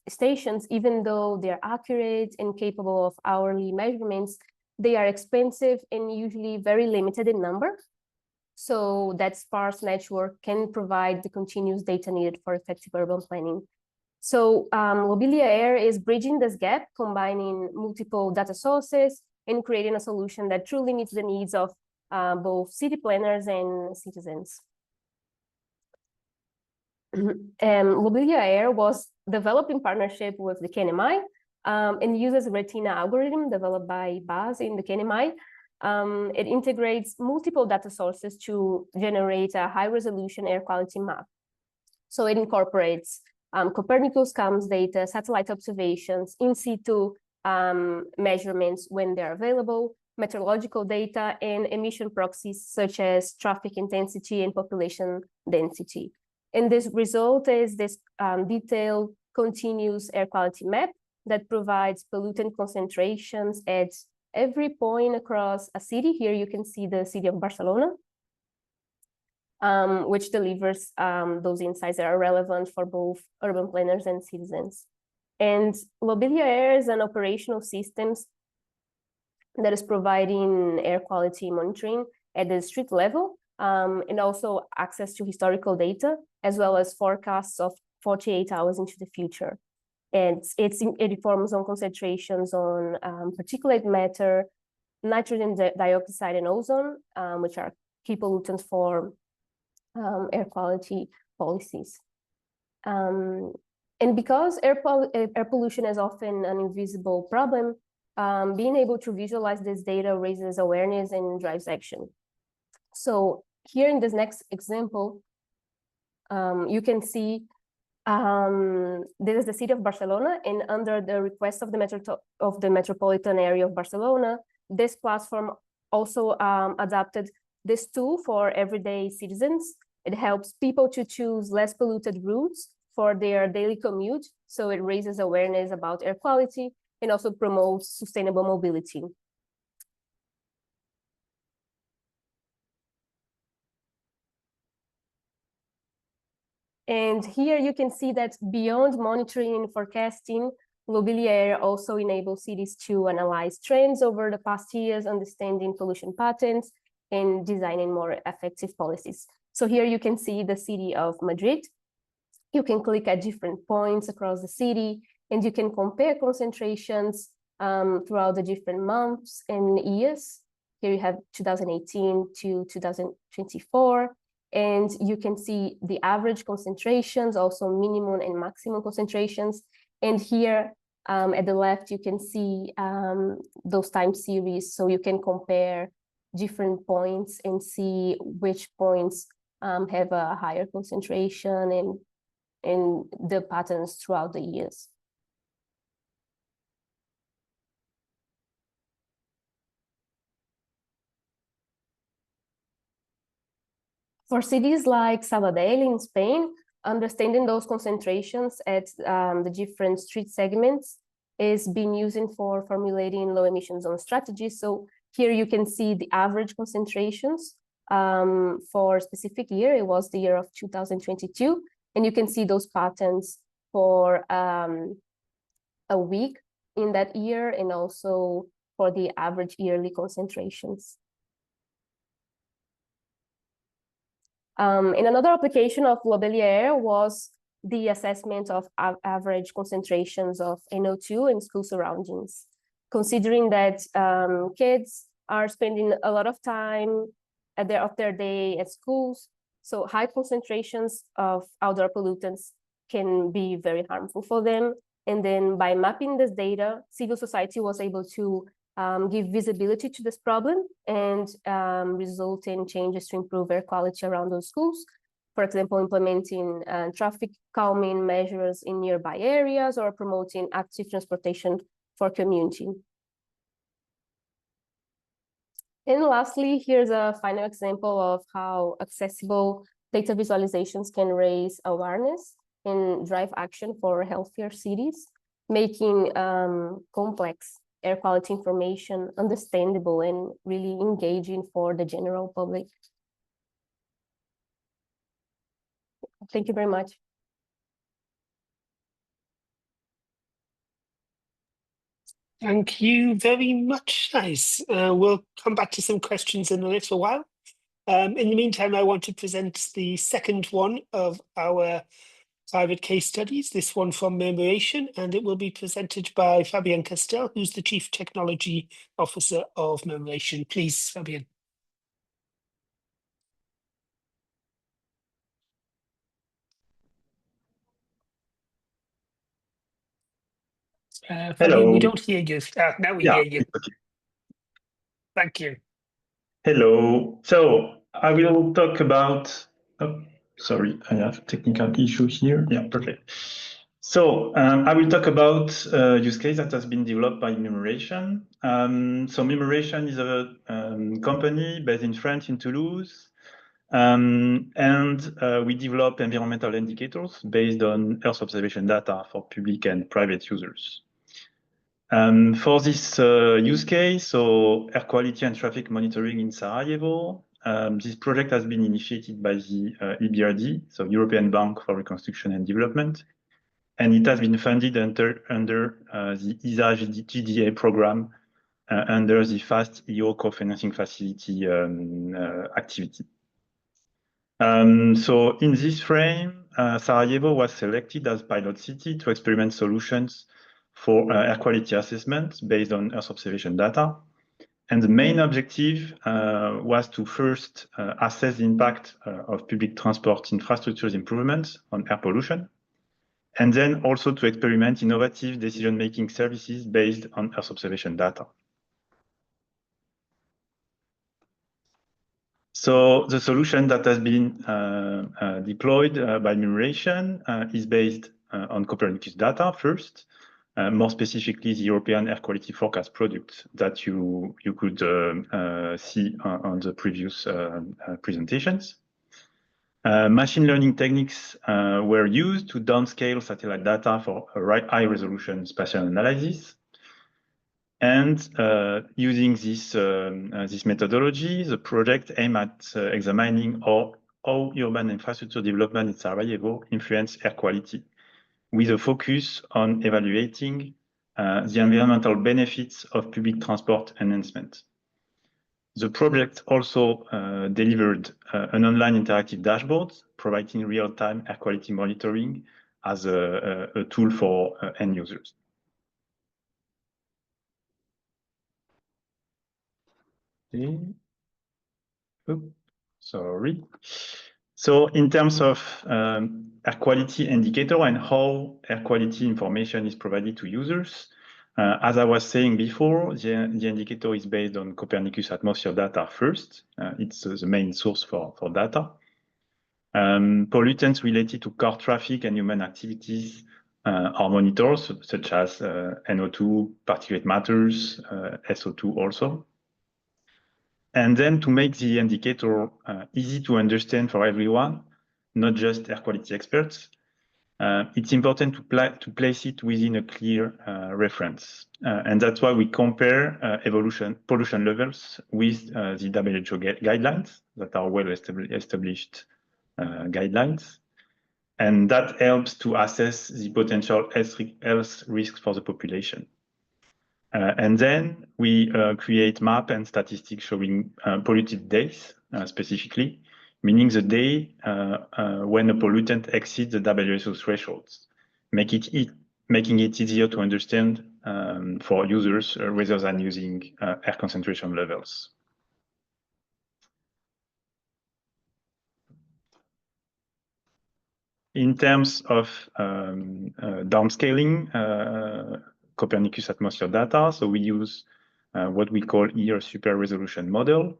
stations, even though they're accurate and capable of hourly measurements, they are expensive and usually very limited in number. So that sparse network can provide the continuous data needed for effective urban planning. So Lobelia Air is bridging this gap, combining multiple data sources and creating a solution that truly meets the needs of both city planners and citizens. Lobelia Air was developed in partnership with the KNMI and uses a Retina algorithm developed by Bas in the KNMI. It integrates multiple data sources to generate a high-resolution air quality map. So it incorporates Copernicus CoM's data, satellite observations, in situ measurements when they're available, meteorological data, and emission proxies such as traffic intensity and population density. And this result is this detailed, continuous air quality map that provides pollutant concentrations at every point across a city. Here you can see the city of Barcelona, which delivers those insights that are relevant for both urban planners and citizens. And Lobelia Air is an operational system that is providing air quality monitoring at the street level, and also access to historical data, as well as forecasts of 48 hours into the future. And it informs on concentrations on particulate matter, nitrogen dioxide, and ozone, which are key pollutants for air quality policies. And because air pollution is often an invisible problem, being able to visualize this data raises awareness and drives action. So here in this next example, you can see this is the city of Barcelona, and under the request of the metropolitan area of Barcelona, this platform also adapted this tool for everyday citizens. It helps people to choose less polluted routes for their daily commute, so it raises awareness about air quality and also promotes sustainable mobility. And here you can see that beyond monitoring and forecasting, Mobility Air also enables cities to analyze trends over the past years, understanding pollution patterns, and designing more effective policies. So here you can see the city of Madrid. You can click at different points across the city, and you can compare concentrations throughout the different months and years. Here you have 2018 to 2024. And you can see the average concentrations, also minimum and maximum concentrations. And here at the left, you can see those time series. So you can compare different points and see which points have a higher concentration and the patterns throughout the years. For cities like Sabadell in Spain, understanding those concentrations at the different street segments is being used for formulating low emission zone strategies. So here you can see the average concentrations for a specific year. It was the year of 2022. And you can see those patterns for a week in that year and also for the average yearly concentrations. And another application of Mobility Air was the assessment of average concentrations of NO2 in school surroundings, considering that kids are spending a lot of time of their day at schools. So high concentrations of outdoor pollutants can be very harmful for them. And then by mapping this data, civil society was able to give visibility to this problem and result in changes to improve air quality around those schools. For example, implementing traffic calming measures in nearby areas or promoting active transportation for community. And lastly, here's a final example of how accessible data visualizations can raise awareness and drive action for healthier cities, making complex air quality information understandable and really engaging for the general public. Thank you very much. Thank you very much, Thais. We'll come back to some questions in a little while. In the meantime, I want to present the second one of our private case studies, this one from Murmuration, and it will be presented by Fabienne Castel, who's the Chief Technology Officer of Murmuration. Please, Fabienne. Fabienne, we don't hear you. Now we hear you. Okay. Thank you. Hello. So I will talk about, oh, sorry, I have a technical issue here. Yeah, perfect. So I will talk about a use case that has been developed by Murmuration. So Murmuration is a company based in France, in Toulouse. And we develop environmental indicators based on Earth observation data for public and private users. For this use case, so air quality and traffic monitoring in Sarajevo, this project has been initiated by the EBRD, so European Bank for Reconstruction and Development, and it has been funded under the ESA GDA program under the FAST EO co-financing facility activity. So in this frame, Sarajevo was selected as pilot city to experiment solutions for air quality assessment based on Earth observation data. And the main objective was to first assess the impact of public transport infrastructures improvements on air pollution. and then also to experiment innovative decision-making services based on Earth observation data. So the solution that has been deployed by Migration is based on Copernicus data first, more specifically the European Air Quality Forecast product that you could see on the previous presentations. Machine learning techniques were used to downscale satellite data for high resolution spatial analysis. And using this methodology, the project aimed at examining how urban infrastructure development in Sarajevo influence air quality, with a focus on evaluating the environmental benefits of public transport enhancement. The project also delivered an online interactive dashboard, providing real-time air quality monitoring as a tool for end users. Sorry. So in terms of air quality indicator and how air quality information is provided to users, as I was saying before, the indicator is based on Copernicus atmosphere data first. It's the main source for data. Pollutants related to car traffic and human activities are monitored, such as NO2, particulate matters, SO2 also. And then to make the indicator easy to understand for everyone, not just air quality experts, it's important to place it within a clear reference. And that's why we compare pollution levels with the WHO guidelines that are well established guidelines. And that helps to assess the potential health risks for the population. And then we create map and statistics showing polluted days specifically, meaning the day when a pollutant exceeds the WHO thresholds, making it easier to understand for users rather than using air concentration levels. In terms of downscaling Copernicus atmosphere data, so we use what we call here super resolution model.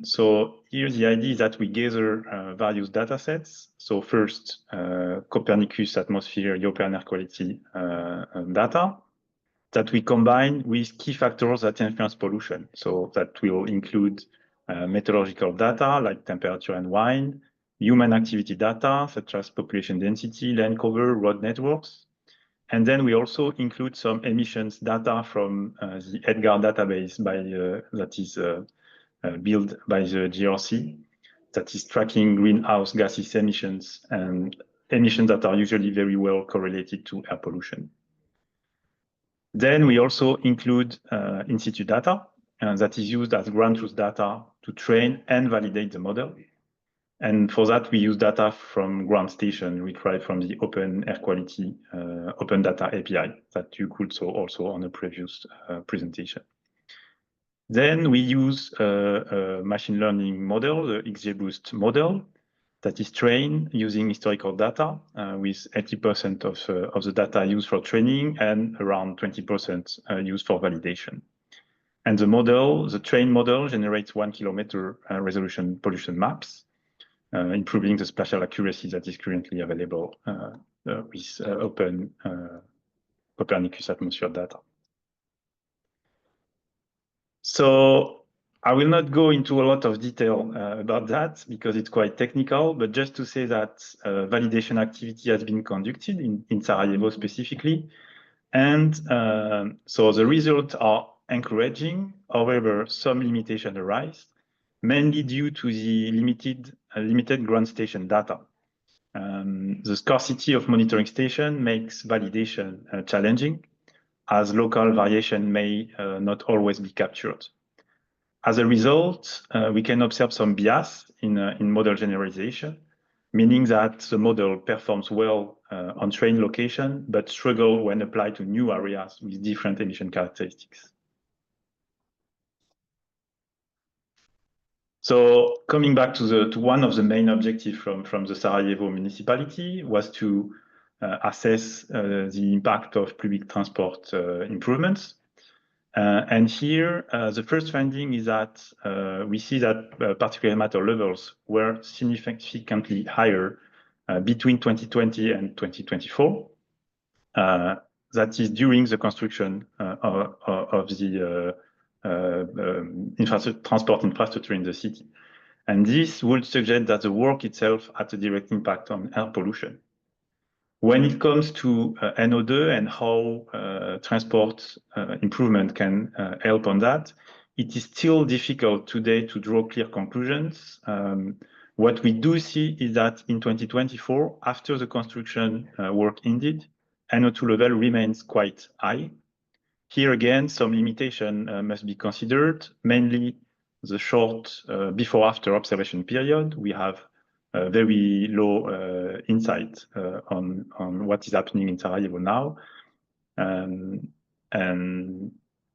So here the idea is that we gather various data sets. So first, Copernicus atmosphere European air quality data that we combine with key factors that influence pollution. So that will include meteorological data like temperature and wind, human activity data such as population density, land cover, road networks. And then we also include some emissions data from the EDGAR database that is built by the GRC, that is tracking greenhouse gases emissions and emissions that are usually very well correlated to air pollution. Then we also include in situ data that is used as ground truth data to train and validate the model. And for that, we use data from ground station retrieved from the Open Air Quality Open Data API that you could saw also on a previous presentation. Then we use a machine learning model, the XGBoost model, that is trained using historical data with 80% of the data used for training and around 20% used for validation. And the trained model generates 1 kilometer resolution pollution maps, improving the spatial accuracy that is currently available with open Copernicus atmosphere data. So I will not go into a lot of detail about that because it's quite technical, but just to say that validation activity has been conducted in Sarajevo specifically. And so the results are encouraging. However, some limitations arise, mainly due to the limited ground station data. The scarcity of monitoring station makes validation challenging, as local variation may not always be captured. As a result, we can observe some bias in model generalization, meaning that the model performs well on trained location, but struggle when applied to new areas with different emission characteristics. So coming back to one of the main objectives from the Sarajevo municipality was to assess the impact of public transport improvements. And here, the first finding is that we see that particulate matter levels were significantly higher between 2020 and 2024. That is during the construction of the transport infrastructure in the city. And this would suggest that the work itself had a direct impact on air pollution. When it comes to NO2 and how transport improvement can help on that, it is still difficult today to draw clear conclusions. What we do see is that in 2024, after the construction work ended, NO2 level remains quite high. Here again, some limitation must be considered, mainly the short before-after observation period. We have very low insight on what is happening in Sarajevo now. And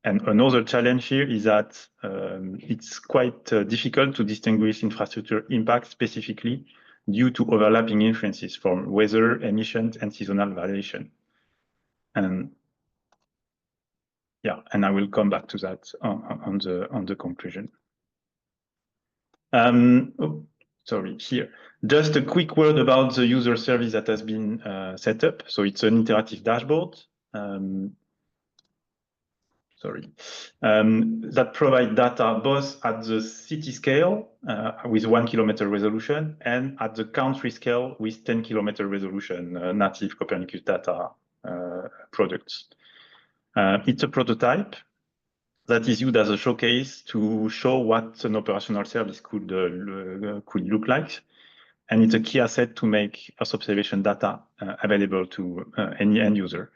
another challenge here is that it's quite difficult to distinguish infrastructure impact specifically due to overlapping influences from weather, emissions, and seasonal variation. And yeah, and I will come back to that on the conclusion. Oh, sorry, here. Just a quick word about the user service that has been set up. So it's an interactive dashboard. That provide data both at the city scale with 1 kilometer resolution and at the country scale with 10 kilometer resolution native Copernicus data products. It's a prototype that is used as a showcase to show what an operational service could look like. And it's a key asset to make Earth observation data available to any end user.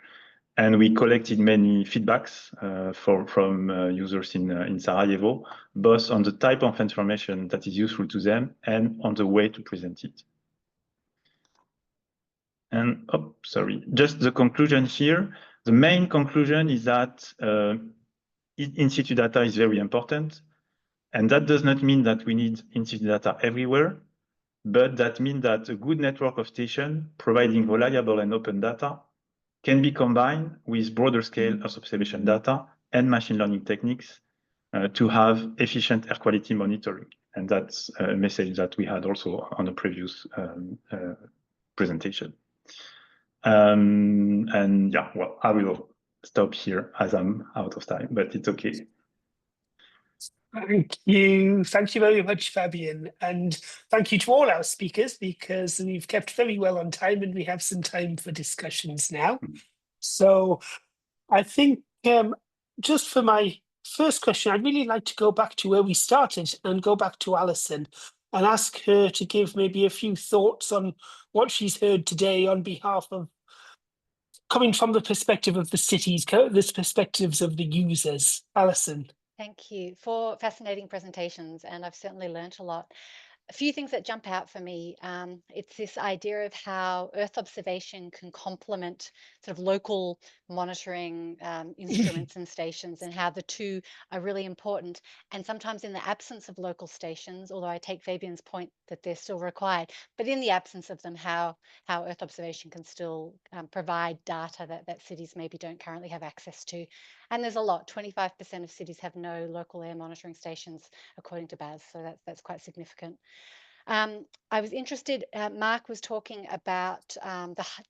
And we collected many feedbacks from users in Sarajevo, both on the type of information that is useful to them and on the way to present it. And, oh, sorry, just the conclusion here. The main conclusion is that in-situ data is very important. And that does not mean that we need in-situ data everywhere, but that means that a good network of stations providing reliable and open data can be combined with broader scale Earth observation data and machine learning techniques to have efficient air quality monitoring. And that's a message that we had also on the previous presentation. And yeah, well, I will stop here as I'm out of time, but it's okay. Thank you very much, Fabian, and thank you to all our speakers, because we've kept very well on time and we have some time for discussions now. So I think just for my first question, I'd really like to go back to where we started and go back to Alison and ask her to give maybe a few thoughts on what she's heard today on behalf of, coming from the perspective of the cities, the perspectives of the users. Alison. Thank you for fascinating presentations, and I've certainly learnt a lot. A few things that jump out for me. It's this idea of how Earth observation can complement sort of local monitoring instruments and stations, and how the two are really important. And sometimes in the absence of local stations, although I take Fabian's point that they're still required, but in the absence of them, how Earth observation can still provide data that cities maybe don't currently have access to. And there's a lot. 25% of cities have no local air monitoring stations, according to BAS. So that's quite significant. I was interested, Mark was talking about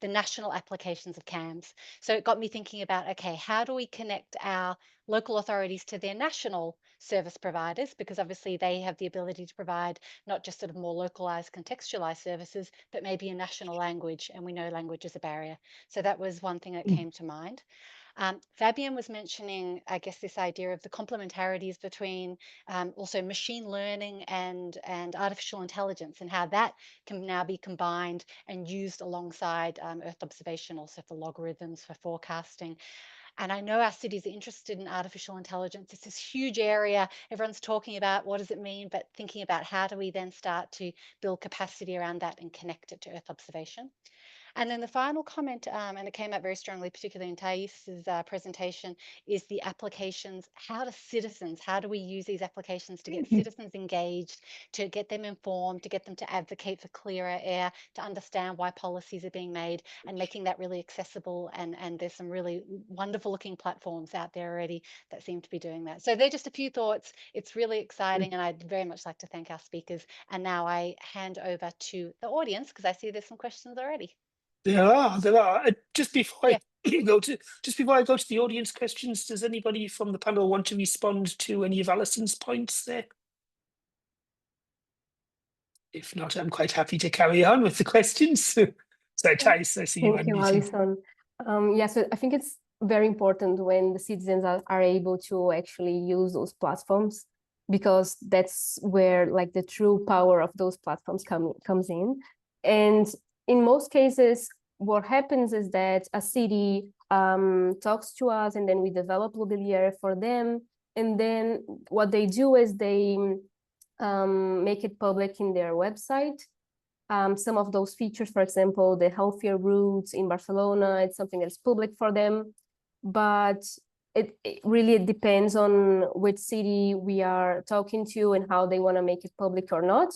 the national applications of CAMs. So it got me thinking about, okay, how do we connect our local authorities to their national service providers? Because obviously they have the ability to provide not just sort of more localized, contextualized services, but maybe a national language, and we know language is a barrier. So that was one thing that came to mind. Fabian was mentioning, I guess, this idea of the complementarities between also machine learning and artificial intelligence, and how that can now be combined and used alongside Earth observation, also for logarithms, for forecasting. And I know our cities are interested in artificial intelligence. It's this huge area. Everyone's talking about what does it mean, but thinking about how do we then start to build capacity around that and connect it to Earth observation. And then the final comment, and it came out very strongly, particularly in Thais' presentation, is the applications. How do we use these applications to get citizens engaged, to get them informed, to get them to advocate for clearer air, to understand why policies are being made, and making that really accessible. And there's some really wonderful looking platforms out there already that seem to be doing that. So they're just a few thoughts. It's really exciting, and I'd very much like to thank our speakers. And now I hand over to the audience, because I see there's some questions already. There are. Just before Yeah. I go to the audience questions, does anybody from the panel want to respond to any of Alison's points there? If not, I'm quite happy to carry on with the questions. So, Thais, I see you. Thank you, Alison. Yes, I think it's very important when the citizens are able to actually use those platforms, because that's where like the true power of those platforms comes in. And in most cases, what happens is that a city talks to us, and then we develop mobiliary for them. And then what they do is they make it public in their website. Some of those features, for example, the healthier routes in Barcelona, it's something that's public for them. But it really depends on which city we are talking to and how they want to make it public or not.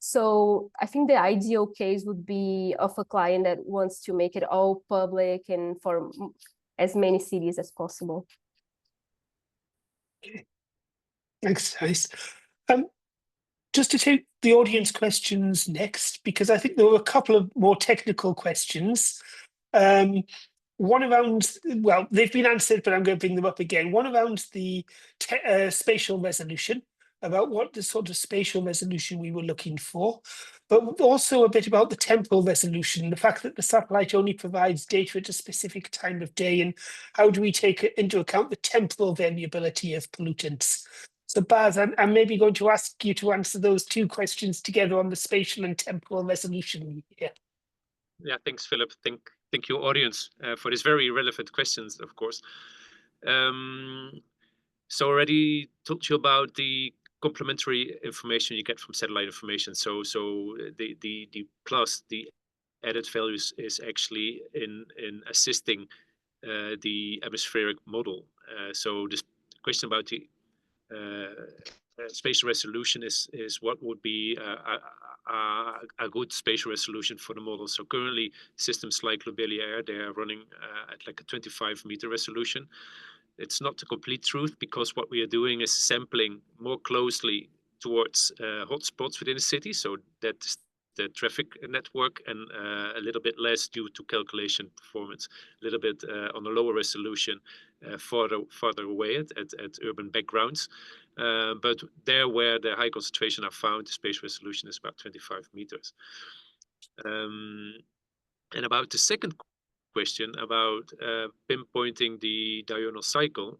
So I think the ideal case would be of a client that wants to make it all public and for as many cities as possible. Okay. Thanks, Thais. Just to take the audience questions next, because I think there were a couple of more technical questions. One around, well, they've been answered, but I'm going to bring them up again. One around the spatial resolution, about what the sort of spatial resolution we were looking for, but also a bit about the temporal resolution, the fact that the satellite only provides data at a specific time of day, and how do we take into account the temporal variability of pollutants. So Baz, I'm maybe going to ask you to answer those two questions together on the spatial and temporal resolution here. Yeah, thanks, Philip. Thank you, audience, for these very relevant questions, of course. So already told you about the complementary information you get from satellite information. So the plus, the added values is actually in assisting the atmospheric model. So this question about the spatial resolution is what would be a good spatial resolution for the model. So currently systems like Lobelia Air, they are running at like a 25-meter resolution. It's not the complete truth, because what we are doing is sampling more closely towards hotspots within the city. So that's the traffic network, and a little bit less due to calculation performance, a little bit on a lower resolution farther away at urban backgrounds. But there where the high concentration are found, the spatial resolution is about 25 meters. And about the second question about pinpointing the diurnal cycle,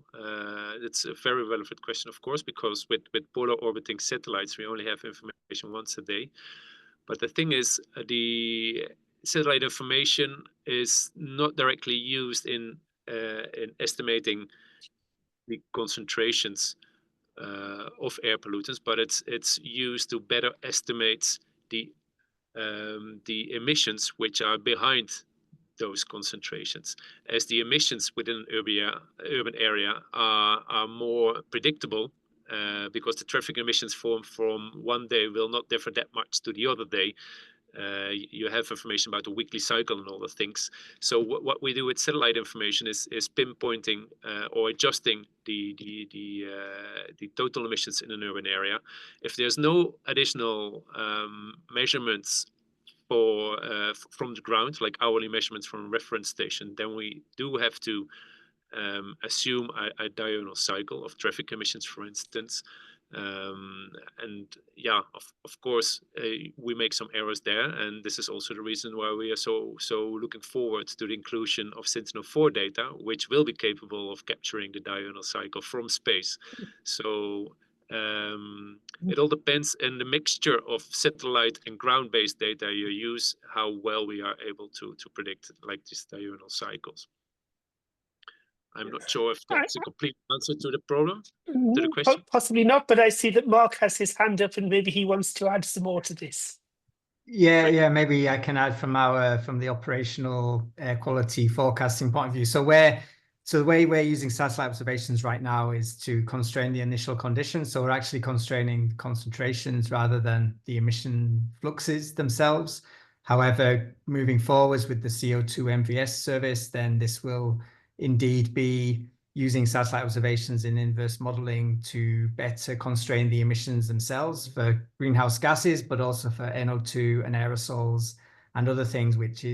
it's a very relevant question, of course, because with polar orbiting satellites, we only have information once a day. But the thing is, the satellite information is not directly used in estimating the concentrations of air pollutants, but it's used to better estimate the emissions which are behind those concentrations, as the emissions within an urban area are more predictable, because the traffic emissions from one day will not differ that much to the other day. You have information about the weekly cycle and all the things. So what we do with satellite information is pinpointing or adjusting the total emissions in an urban area. If there's no additional measurements from the ground, like hourly measurements from a reference station, then we do have to assume a diurnal cycle of traffic emissions, for instance. And yeah, of course, we make some errors there, and this is also the reason why we are so looking forward to the inclusion of Sentinel-4 data, which will be capable of capturing the diurnal cycle from space. So it all depends on the mixture of satellite and ground-based data you use, how well we are able to predict like these diurnal cycles. I'm not sure if that's a complete answer to the problem, to the question. Possibly not, but I see that Mark has his hand up and maybe he wants to add some more to this. Yeah, maybe I can add from the operational air quality forecasting point of view. So the way we're using satellite observations right now is to constrain the initial conditions. So we're actually constraining concentrations rather than the emission fluxes themselves. However, moving forwards with the CO2 MVS service, then this will indeed be using satellite observations in inverse modeling to better constrain the emissions themselves for greenhouse gases, but also for NO2 and aerosols and other things, which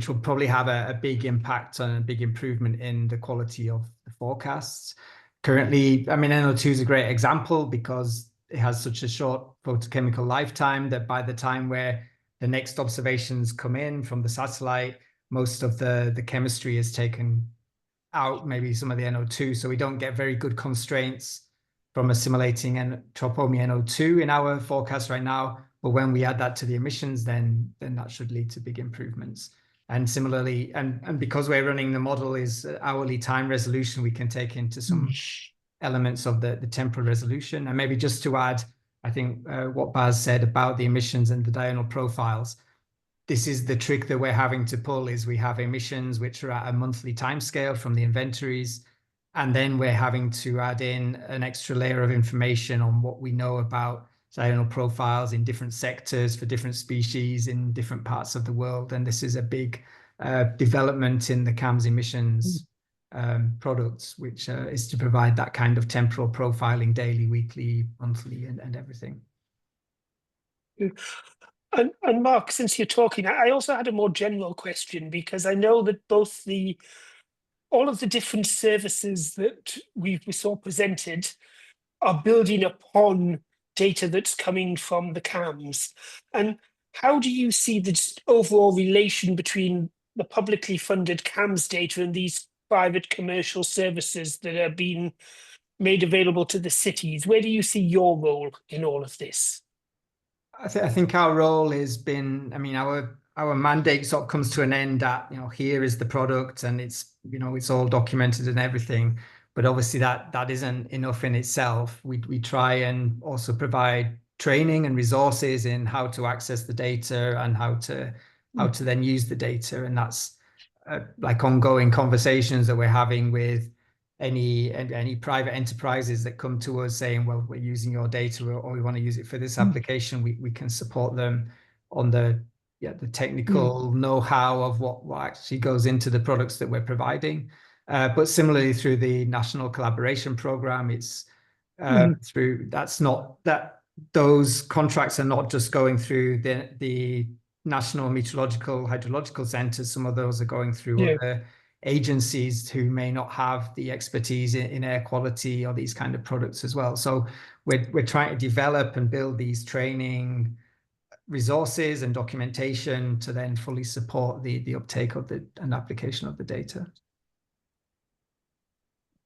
will probably have a big impact on a big improvement in the quality of the forecasts. Currently, I mean, NO2 is a great example because it has such a short photochemical lifetime that by the time where the next observations come in from the satellite, most of the chemistry is taken out, maybe some of the NO2, so we don't get very good constraints from assimilating tropomi NO2 in our forecast right now. But when we add that to the emissions, then that should lead to big improvements. And similarly, and because we're running the model is hourly time resolution, we can take into some elements of the temporal resolution. And maybe just to add, I think what Baz said about the emissions and the diurnal profiles, this is the trick that we're having to pull is we have emissions which are at a monthly timescale from the inventories, and then we're having to add in an extra layer of information on what we know about diurnal profiles in different sectors for different species in different parts of the world. And this is a big development in the CAMS emissions products, which is to provide that kind of temporal profiling daily, weekly, monthly, and everything. And Mark, since you're talking, I also had a more general question, because I know that all of the different services that we saw presented are building upon data that's coming from the CAMS. And how do you see this overall relation between the publicly funded CAMS data and these private commercial services that are being made available to the cities? Where do you see your role in all of this? I think our role has been, I mean, our mandate sort of comes to an end at, here is the product and it's, it's all documented and everything. But obviously that isn't enough in itself. We try and also provide training and resources in how to access the data and how to then use the data. And that's like ongoing conversations that we're having with any private enterprises that come to us saying, well, we're using your data or we want to use it for this application. We can support them on the technical know-how of what actually goes into the products that we're providing. But similarly through the National Collaboration Program, it's through those contracts are not just going through the National Meteorological Hydrological Centres. Some of those are going through other agencies who may not have the expertise in air quality or these kind of products as well. So we're trying to develop and build these training resources and documentation to then fully support the uptake of and application of the data.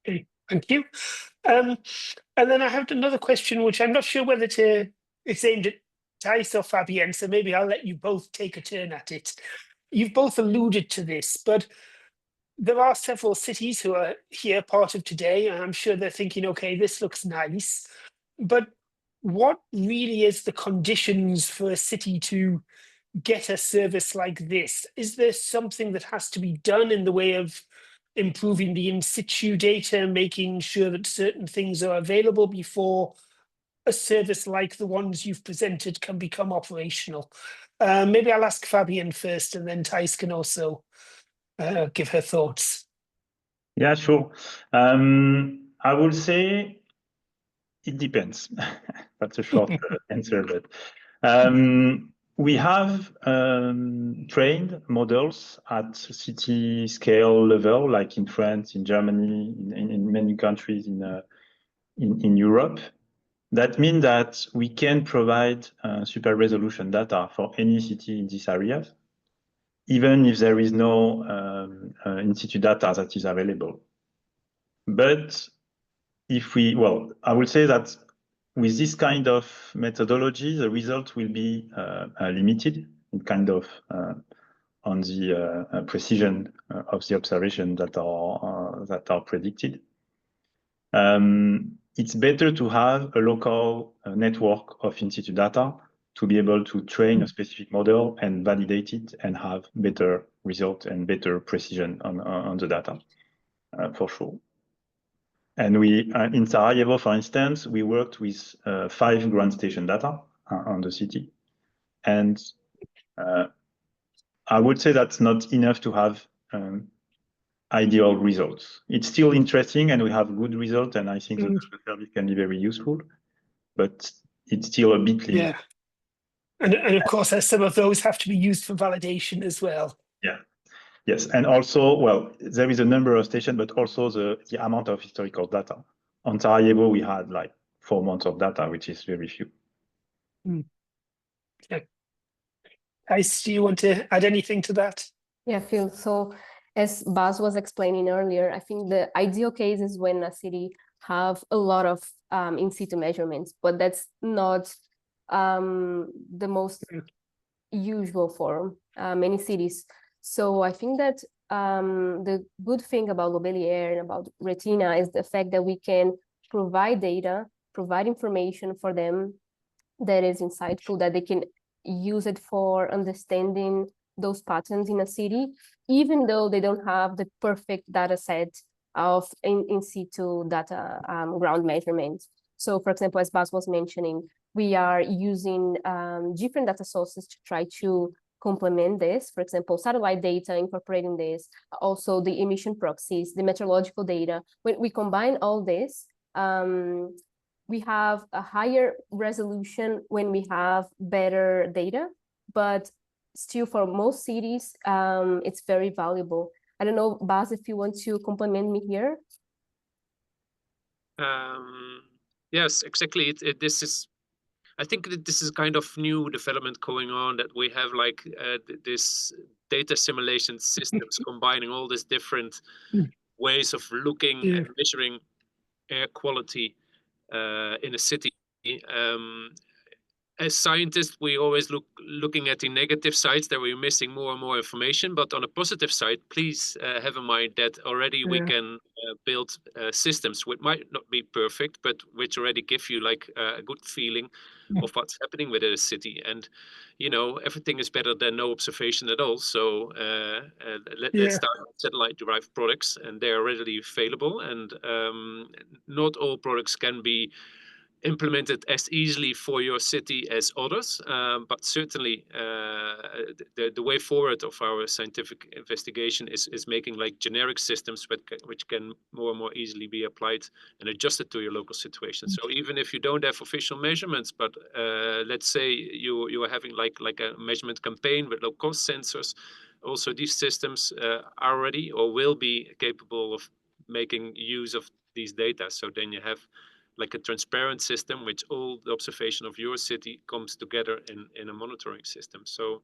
Okay, thank you. And then I have another question, which I'm not sure whether it's aimed at Thijs or Fabienne, so maybe I'll let you both take a turn at it. You've both alluded to this, but there are several cities who are here part of today, and I'm sure they're thinking, okay, this looks nice, but what really is the conditions for a city to get a service like this? Is there something that has to be done in the way of improving the in situ data, making sure that certain things are available before a service like the ones you've presented can become operational? Maybe I'll ask Fabienne first, and then Thijs can also give her thoughts. Yeah, sure. I would say it depends. That's a short answer, but we have trained models at city scale level, like in France, in Germany, in many countries in Europe. That means that we can provide super resolution data for any city in these areas, even if there is no in-situ data that is available. But I would say that with this kind of methodology, the result will be limited in kind of on the precision of the observation that are predicted. It's better to have a local network of in-situ data to be able to train a specific model and validate it and have better result and better precision on the data, for sure. And we, in Sarajevo, for instance, we worked with 5 ground station data on the city. And I would say that's not enough to have ideal results. It's still interesting and we have good results, and I think the service can be very useful, but it's still a bit limited. Yeah. And of course, some of those have to be used for validation as well. Yeah. Yes, and also, well, there is a number of stations, but also the amount of historical data. On Sarajevo, we had like 4 months of data, which is very few. Yeah. Ice, do you want to add anything to that? Yeah, Phil. So as Baz was explaining earlier, I think the ideal case is when a city have a lot of in situ measurements, but that's not the most usual for many cities. So I think that the good thing about Lobelia and about Retina is the fact that we can provide data, provide information for them that is insightful, that they can use it for understanding those patterns in a city, even though they don't have the perfect data set of in situ data ground measurements. So for example, as Baz was mentioning, we are using different data sources to try to complement this. For example, satellite data, incorporating this, also the emission proxies, the meteorological data. When we combine all this, we have a higher resolution when we have better data, but still for most cities, it's very valuable. I don't know, Baz, if you want to complement me here. Yes, exactly. This is, I think that this is kind of new development going on, that we have like this data simulation systems combining all these different ways of looking and measuring air quality in a city. As scientists, we always looking at the negative sides, that we're missing more and more information. But on a positive side, please have in mind that already we can build systems which might not be perfect, but which already give you like a good feeling of what's happening within a city. And you know, everything is better than no observation at all. So let's start with satellite-derived products, and they are readily available. And not all products can be implemented as easily for your city as others, but certainly the way forward of our scientific investigation is making like generic systems which can more and more easily be applied and adjusted to your local situation. So even if you don't have official measurements, but let's say you are having like a measurement campaign with low-cost sensors, also these systems are ready or will be capable of making use of these data. So then you have like a transparent system, which all the observation of your city comes together in a monitoring system. So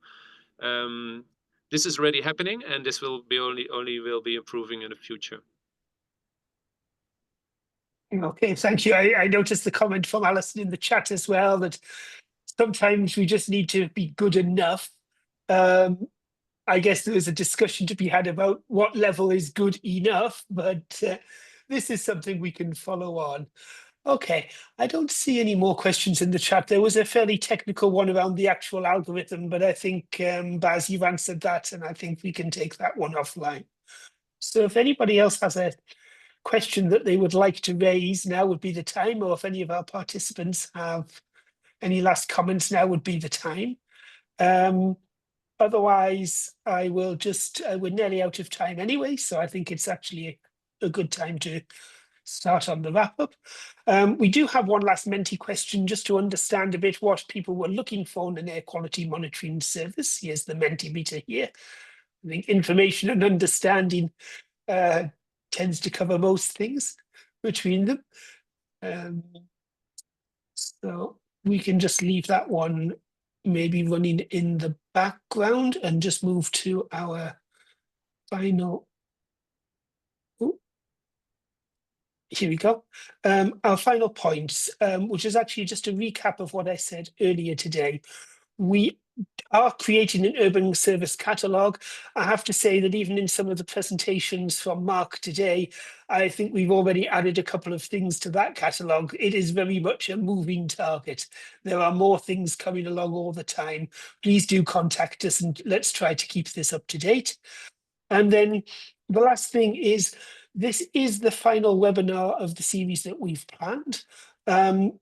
this is already happening, and this will be only will be improving in the future. Okay, thank you. I noticed the comment from Alison in the chat as well, that sometimes we just need to be good enough. I guess there's a discussion to be had about what level is good enough, but this is something we can follow on. Okay, I don't see any more questions in the chat. There was a fairly technical one around the actual algorithm, but I think, Baz, you've answered that, and I think we can take that one offline. So if anybody else has a question that they would like to raise, now would be the time, or if any of our participants have any last comments, now would be the time. Otherwise, I will just, we're nearly out of time anyway, so I think it's actually a good time to start on the wrap up. We do have one last Menti question just to understand a bit what people were looking for in an air quality monitoring service. Here's the Mentimeter here. I think information and understanding tends to cover most things between them. So we can just leave that one maybe running in the background and just move to our final. Here we go. Our final points, which is actually just a recap of what I said earlier today. We are creating an urban service catalogue. I have to say that even in some of the presentations from Mark today, I think we've already added a couple of things to that catalogue. It is very much a moving target. There are more things coming along all the time. Please do contact us and let's try to keep this up to date. And then the last thing is, this is the final webinar of the series that we've planned.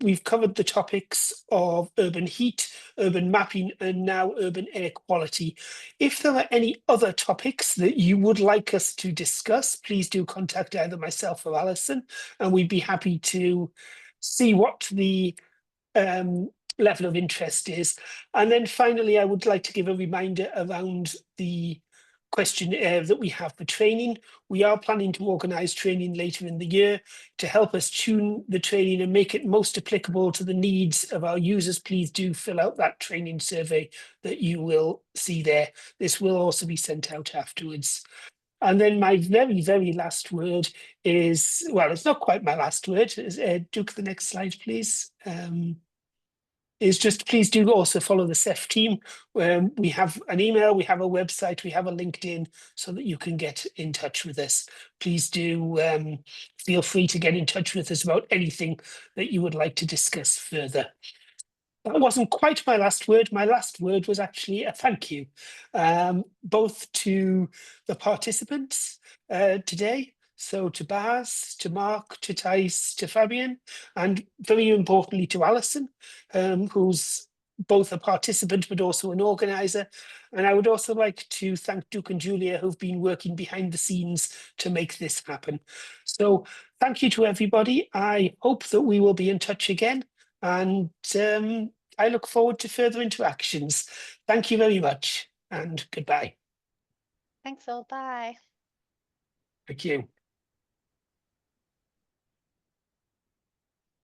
We've covered the topics of urban heat, urban mapping, and now urban air quality. If there are any other topics that you would like us to discuss, please do contact either myself or Alison, and we'd be happy to see what the level of interest is. And then finally, I would like to give a reminder around the questionnaire that we have for training. We are planning to organise training later in the year to help us tune the training and make it most applicable to the needs of our users. Please do fill out that training survey that you will see there. This will also be sent out afterwards. And then my very, very last word is, well, it's not quite my last word. Duke, the next slide, please. Is just please do also follow the SEF team. We have an email, we have a website, we have a LinkedIn so that you can get in touch with us. Please do feel free to get in touch with us about anything that you would like to discuss further. That wasn't quite my last word. My last word was actually a thank you, both to the participants today. So to Baz, to Mark, to Thijs, to Fabian, and very importantly to Alison, who's both a participant but also an organizer. And I would also like to thank Duke and Julia, who've been working behind the scenes to make this happen. So thank you to everybody. I hope that we will be in touch again. And I look forward to further interactions. Thank you very much and goodbye. Thanks all. Bye. Thank you.